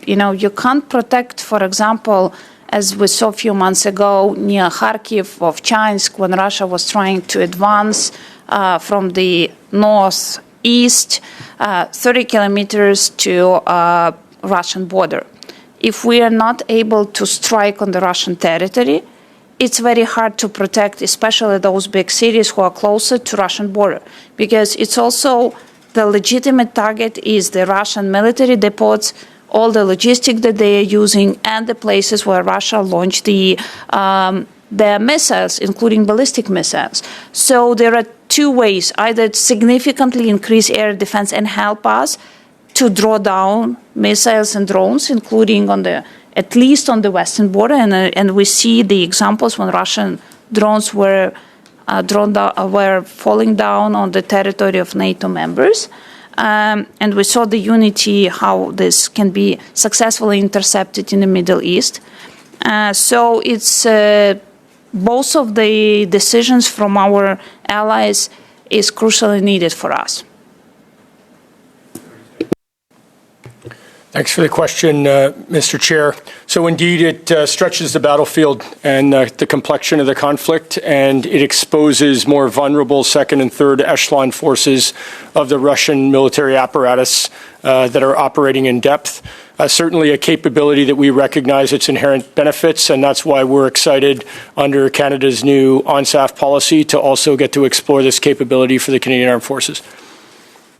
you can't protect, for example, as we saw a few months ago near Kharkiv or Vovchansk, when Russia was trying to advance from the northeast 30 kilometers to Russian border. if we are not able to strike on the Russian territory, it's very hard to protect, especially those big cities who are closer to Russian border, because it's also the legitimate target is the Russian military depots, all the logistics that they are using, and the places where Russia launched their missiles, including ballistic missiles. So there are two ways: either significantly increase air defense and help us to draw down missiles and drones, including at least on the western border, and we see the examples when Russian drones were falling down on the territory of NATO members. And we saw the unity, how this can be successfully intercepted in the Middle East. So it's both of the decisions from our allies is crucially needed for us. Thanks for the question, Mr. Chair. So indeed, it stretches the battlefield and the complexion of the conflict, and it exposes more vulnerable second and third echelon forces of the Russian military apparatus that are operating in depth. Certainly a capability that we recognize its inherent benefits, and that's why we're excited under Canada's new ONSAF policy to also get to explore this capability for the Canadian Armed Forces.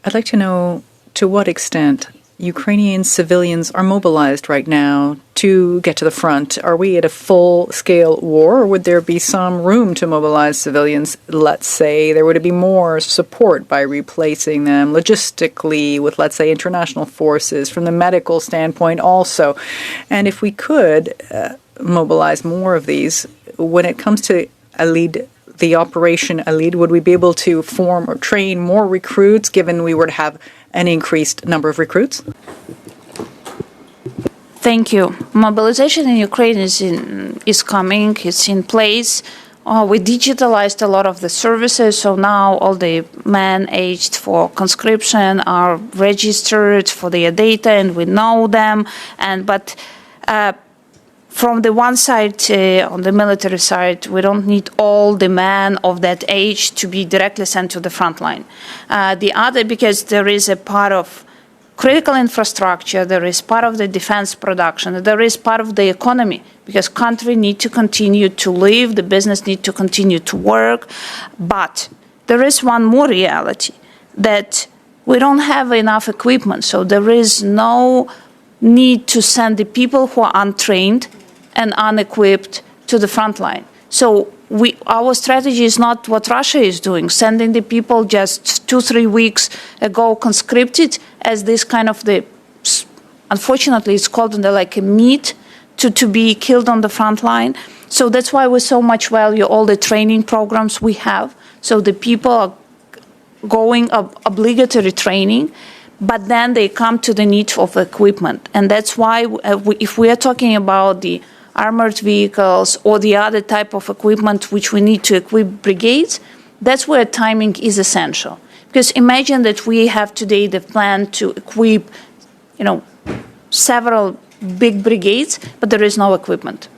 I'd like to know to what extent Ukrainian civilians are mobilized right now to get to the front. Are we at a full-scale war, or would there be some room to mobilize civilians? Let's say there would be more support by replacing them logistically with, let's say, international forces from the medical standpoint also. And if we could mobilize more of these, when it comes to the Operation Alid, would we be able to form or train more recruits given we were to have an increased number of recruits? Thank you. Mobilization in Ukraine is coming. It's in place. We digitalized a lot of the services, so now all the men aged for conscription are registered for their data, and we know them. But from the one side, on the military side, we don't need all the men of that age to be directly sent to the front line. The other, because there is a part of critical infrastructure, there is part of the defense production, there is part of the economy, because country need to continue to live, the business need to continue to work. But there is one more reality, that we don't have enough equipment, so there is no need to send the people who are untrained and unequipped to the front line. So our strategy is not what Russia is doing, sending the people just 2-3 weeks ago conscripted as this kind of unfortunately it's called like a meat to be killed on the front line. So that's why we so much value all the training programs we have. So the people are going obligatory training, but then they come to the need of equipment. And that's why if we are talking about the armored vehicles or the other type of equipment which we need to equip brigades, that's where timing is essential. Because imagine that we have today the plan to equip, several big brigades, but there is no equipment.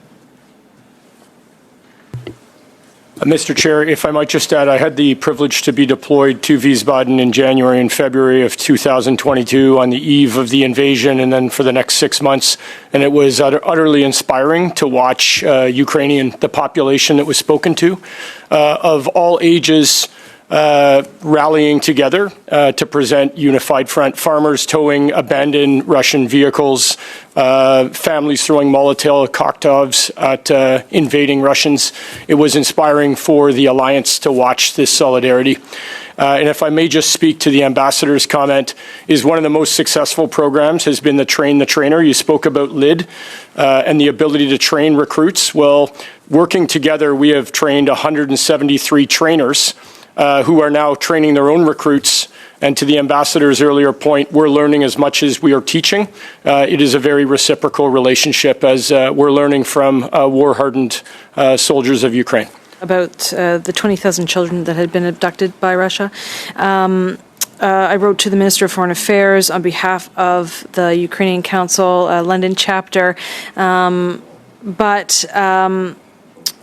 Mr. Chair, if I might just add, I had the privilege to be deployed to Wiesbaden in January and February of 2022 on the eve of the invasion and then for the next 6 months. And it was utterly inspiring to watch the population that was spoken to, of all ages, rallying together to present unified front. Farmers towing abandoned Russian vehicles, families throwing Molotov cocktails at invading Russians. It was inspiring for the alliance to watch this solidarity. And if I may just speak to the ambassador's comment, is one of the most successful programs has been the Train the Trainer. You spoke about LID and the ability to train recruits. Well, working together, we have trained 173 trainers who are now training their own recruits. And to the ambassador's earlier point, we're learning as much as we are teaching. It is a very reciprocal relationship as we're learning from war-hardened soldiers of Ukraine. About the 20,000 children that had been abducted by Russia. I wrote to the Minister of Foreign Affairs on behalf of the Ukrainian Council, London chapter, but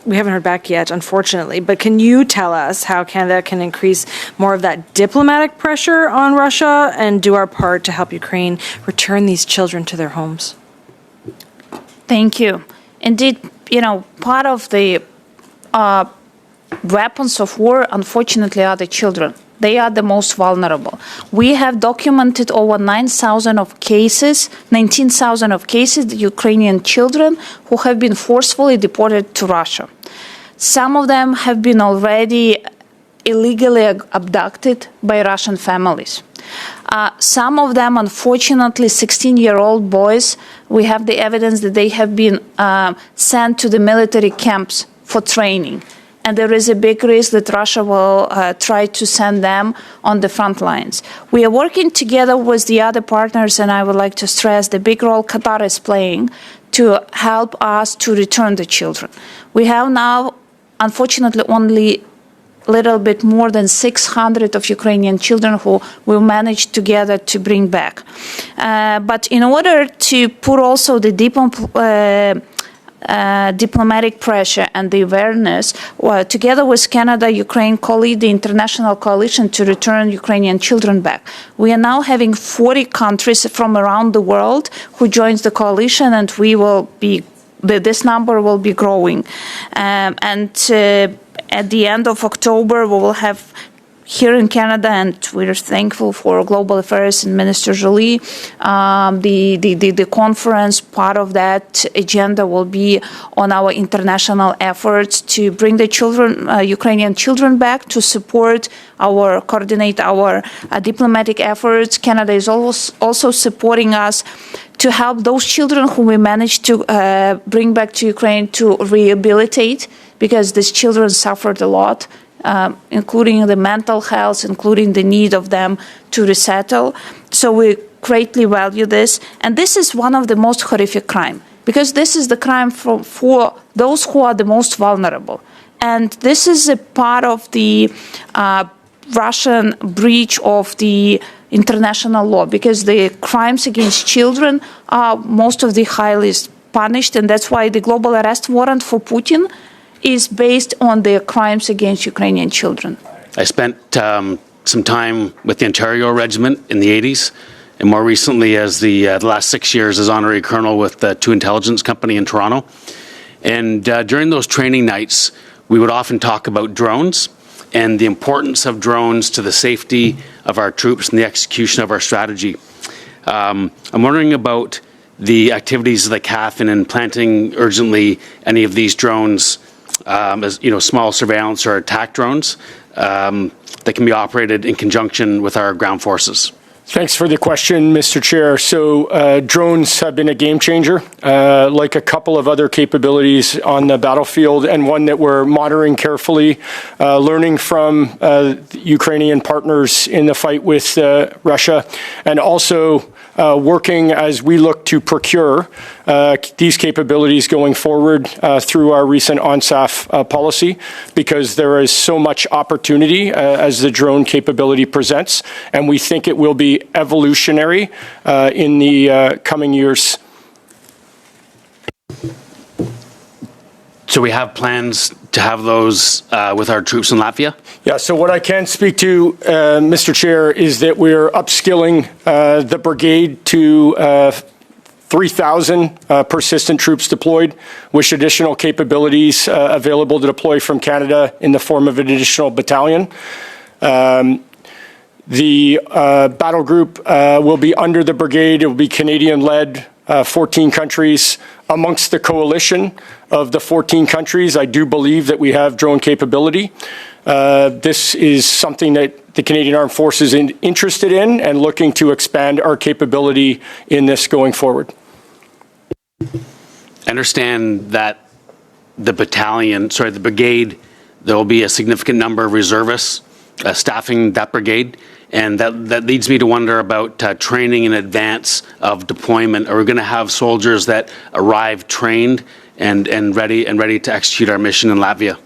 we haven't heard back yet, unfortunately. But can you tell us how Canada can increase more of that diplomatic pressure on Russia and do our part to help Ukraine return these children to their homes? Thank you. Indeed, part of the weapons of war, unfortunately, are the children. They are the most vulnerable. We have documented over 19,000 of cases, Ukrainian children who have been forcefully deported to Russia. Some of them have been already illegally abducted by Russian families. Some of them, unfortunately, 16-year-old boys, we have the evidence that they have been sent to the military camps for training. And there is a big risk that Russia will try to send them on the front lines. We are working together with the other partners, and I would like to stress the big role Qatar is playing to help us to return the children. We have now, unfortunately, only little bit more than 600 of Ukrainian children who will manage together to bring back. But in order to put also the diplomatic pressure and the awareness, together with Canada, Ukraine co-lead the international coalition to return Ukrainian children back. We are now having 40 countries from around the world who joins the coalition, and this number will be growing. At the end of October, we will have here in Canada, and we're thankful for Global Affairs and Minister Joly, the conference. Part of that agenda will be on our international efforts to bring the children, Ukrainian children back, to coordinate our diplomatic efforts. Canada is also supporting us to help those children who we managed to bring back to Ukraine to rehabilitate, because these children suffered a lot, including the mental health, including the need of them to resettle. So we greatly value this. And this is one of the most horrific crimes, because this is the crime for those who are the most vulnerable. And this is a part of the Russian breach of the international law, because the crimes against children are most of the highest punished, and that's why the global arrest warrant for Putin is based on the crimes against Ukrainian children. I spent some time with the Ontario Regiment in the 80s, and more recently as the last 6 years as honorary colonel with the 2 Intelligence Company in Toronto. And during those training nights, we would often talk about drones and the importance of drones to the safety of our troops and the execution of our strategy. I'm wondering about the activities of the CAF in implanting urgently any of these drones, as small surveillance or attack drones that can be operated in conjunction with our ground forces. Thanks for the question, Mr. Chair. So drones have been a game changer, like a couple of other capabilities on the battlefield, and one that we're monitoring carefully, learning from Ukrainian partners in the fight with Russia, and also working as we look to procure these capabilities going forward through our recent ONSAF policy, because there is so much opportunity as the drone capability presents, and we think it will be evolutionary in the coming years. So we have plans to have those with our troops in Latvia? Yeah, so what I can speak to, Mr. Chair, is that we're upskilling the brigade to 3,000 persistent troops deployed, with additional capabilities available to deploy from Canada in the form of an additional battalion. The battle group will be under the brigade. It will be Canadian-led, 14 countries. Amongst the coalition of the 14 countries, I do believe that we have drone capability. This is something that the Canadian Armed Forces is interested in, and looking to expand our capability in this going forward. I understand that the brigade, there will be a significant number of reservists staffing that brigade. And that leads me to wonder about training in advance of deployment. Are we going to have soldiers that arrive trained and ready to execute our mission in Latvia?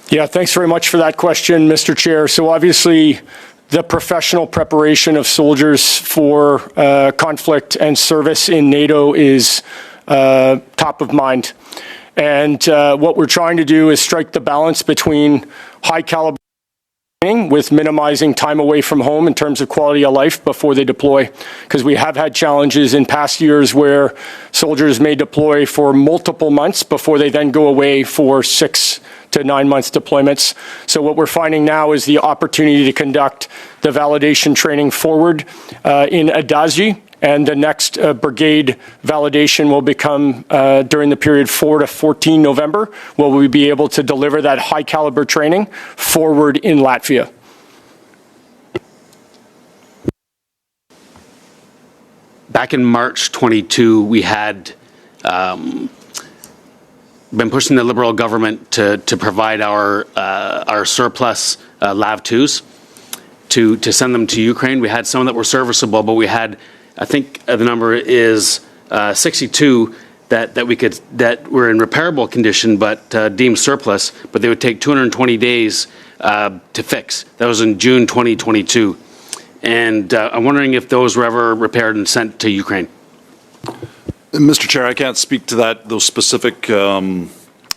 Yeah, thanks very much for that question, Mr. Chair. So obviously, the professional preparation of soldiers for conflict and service in NATO is top of mind. And what we're trying to do is strike the balance between high caliber with minimizing time away from home in terms of quality of life before they deploy, because we have had challenges in past years where soldiers may deploy for multiple months before they then go away for 6 to 9 months deployments. So what we're finding now is the opportunity to conduct the validation training forward in Adazi, and the next brigade validation will become during the period 4 to 14 November, where we'll be able to deliver that high caliber training forward in Latvia. Back in March 22, we had been pushing the Liberal government to provide our surplus LAV-2s to send them to Ukraine. We had some that were serviceable, but we had, I think the number is 62 that were in repairable condition but deemed surplus, but they would take 220 days to fix. That was in June 2022. And I'm wondering if those were ever repaired and sent to Ukraine. Mr. Chair, I can't speak to those specific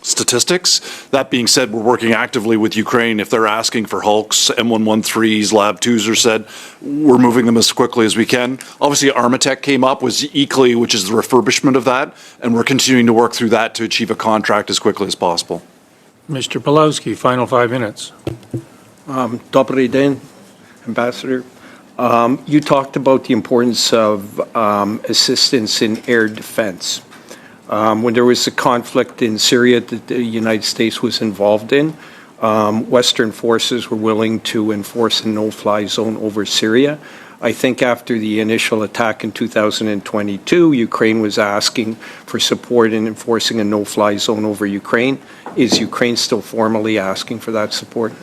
statistics. That being said, we're working actively with Ukraine. If they're asking for Hulks, M113s, LAV-2s are said, we're moving them as quickly as we can. Obviously, Armatech came up with ECLI, which is the refurbishment of that, and we're continuing to work through that to achieve a contract as quickly as possible. Mr. Pawlowski, final 5 minutes. Dobry den, Ambassador. You talked about the importance of assistance in air defense. When there was a conflict in Syria that the United States was involved in, Western forces were willing to enforce a no-fly zone over Syria. I think after the initial attack in 2022, Ukraine was asking for support in enforcing a no-fly zone over Ukraine. Is Ukraine still formally asking for that support?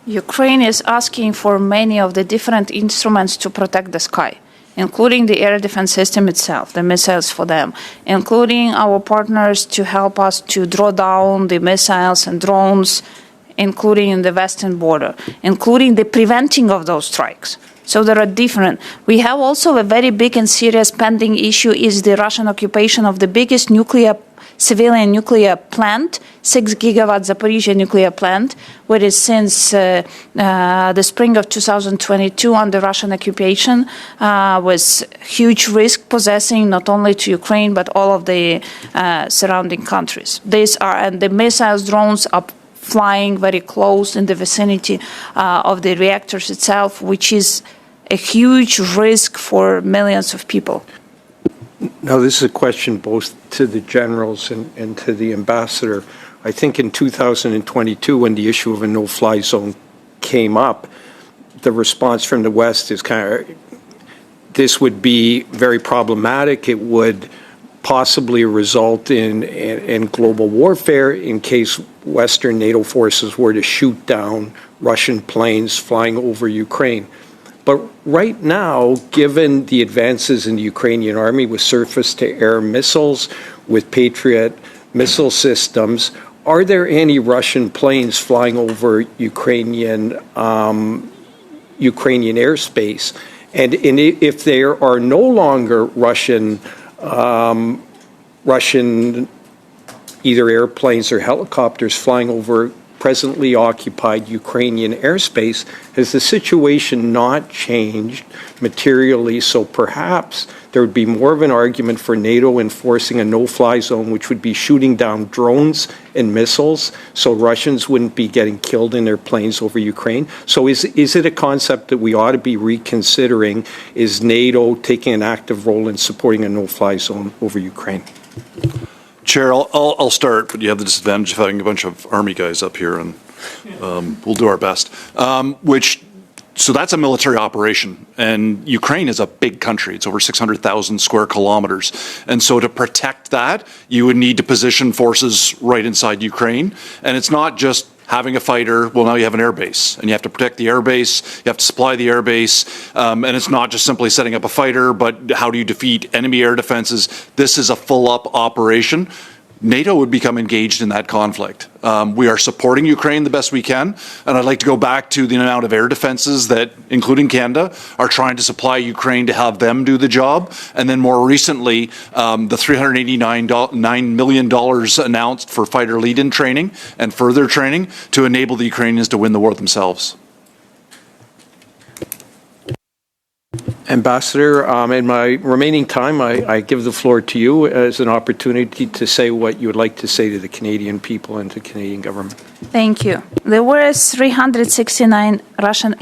Ukraine is asking for many of the different instruments to protect the sky, including the air defense system itself, the missiles for them, including our partners to help us to draw down the missiles and drones, including in the western border, including the preventing of those strikes. So there are different. We have also a very big and serious pending issue is the Russian occupation of the biggest civilian nuclear plant, 6 gigawatt Zaporizhia nuclear plant, where is since the spring of 2022 under Russian occupation was huge risk possessing not only to Ukraine but all of the surrounding countries. And the missiles, drones are flying very close in the vicinity of the reactors itself, which is a huge risk for millions of people. Now, this is a question both to the generals and to the ambassador. I think in 2022, when the issue of a no-fly zone came up, the response from the West is this would be very problematic. It would possibly result in global warfare in case Western NATO forces were to shoot down Russian planes flying over Ukraine. But right now, given the advances in the Ukrainian army with surface-to-air missiles, with Patriot missile systems, are there any Russian planes flying over Ukrainian airspace? And if there are no longer Russian either airplanes or helicopters flying over presently occupied Ukrainian airspace, has the situation not changed materially? So perhaps there would be more of an argument for NATO enforcing a no-fly zone, which would be shooting down drones and missiles, so Russians wouldn't be getting killed in their planes over Ukraine. So is it a concept that we ought to be reconsidering? Is NATO taking an active role in supporting a no-fly zone over Ukraine? Chair, I'll start, but you have the disadvantage of having a bunch of Army guys up here, and we'll do our best. So that's a military operation, and Ukraine is a big country. It's over 600,000 square kilometers. And so to protect that, you would need to position forces right inside Ukraine. And it's not just having a fighter. Well, now you have an air base, and you have to protect the air base. You have to supply the air base. And it's not just simply setting up a fighter, but how do you defeat enemy air defenses? This is a full-up operation. NATO would become engaged in that conflict. We are supporting Ukraine the best we can, and I'd like to go back to the amount of air defenses that, including Canada, are trying to supply Ukraine to have them do the job. And then more recently, the $389 million announced for fighter lead-in training and further training to enable the Ukrainians to win the war themselves. Ambassador, in my remaining time, I give the floor to you as an opportunity to say what you would like to say to the Canadian people and to the Canadian government. Thank you. There were 369 Russian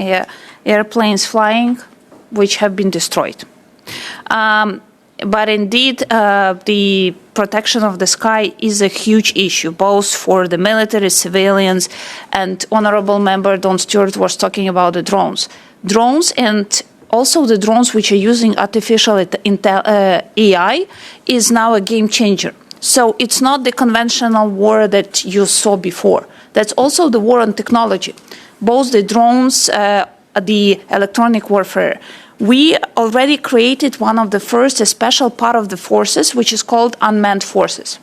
airplanes flying, which have been destroyed. But indeed, the protection of the sky is a huge issue, both for the military, civilians, and Honorable Member Don Stewart was talking about the drones. Drones and also the drones which are using artificial AI is now a game changer. So it's not the conventional war that you saw before. That's also the war on technology. Both the drones, the electronic warfare. We already created one of the first, a special part of the forces, which is called unmanned forces.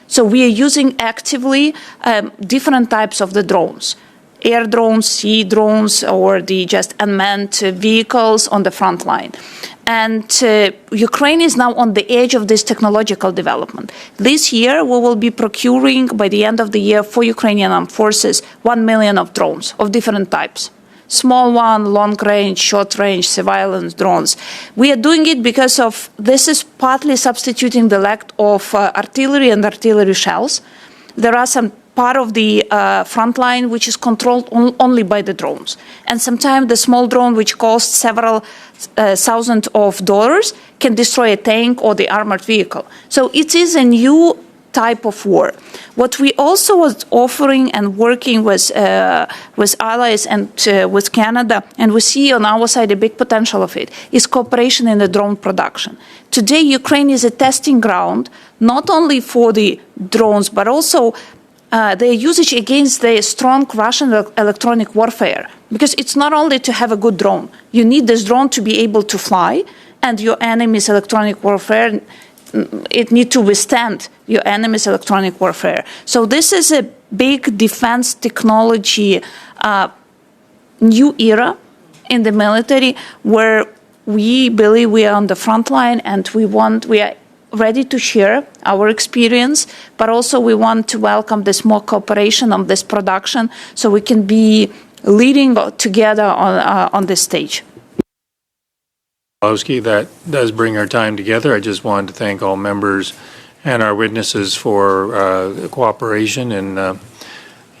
So we are using actively different types of the drones. Air drones, sea drones, or the just unmanned vehicles on the front line. And Ukraine is now on the edge of this technological development. This year, we will be procuring, by the end of the year, for Ukrainian armed forces, 1 million of drones of different types. Small one, long range, short range, surveillance drones. We are doing it because of, this is partly substituting the lack of artillery and artillery shells. There are some part of the front line which is controlled only by the drones. And sometimes the small drone, which costs several thousand of dollars, can destroy a tank or the armored vehicle. So it is a new type of war. What we also was offering and working with allies and with Canada, and we see on our side a big potential of it, is cooperation in the drone production. Today, Ukraine is a testing ground, not only for the drones, but also their usage against the strong Russian electronic warfare. Because it's not only to have a good drone. You need this drone to be able to fly, and your enemy's electronic warfare, it needs to withstand your enemy's electronic warfare. So this is a big defense technology new era in the military where we believe we are on the front line, and we are ready to share our experience, but also we want to welcome this more cooperation on this production so we can be leading together on this stage. That does bring our time together. I just wanted to thank all members and our witnesses for cooperation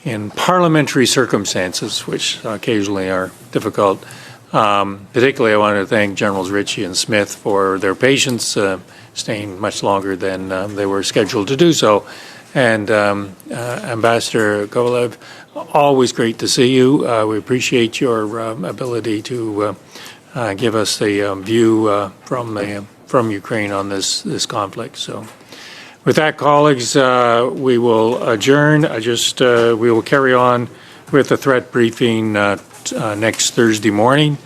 in parliamentary circumstances, which occasionally are difficult. Particularly, I want to thank Generals Ritchie and Smith for their patience, staying much longer than they were scheduled to do so. And Ambassador Kovalev, always great to see you. We appreciate your ability to give us the view from Ukraine on this conflict. So, with that, colleagues, we will adjourn. We will carry on with the threat briefing next Thursday morning.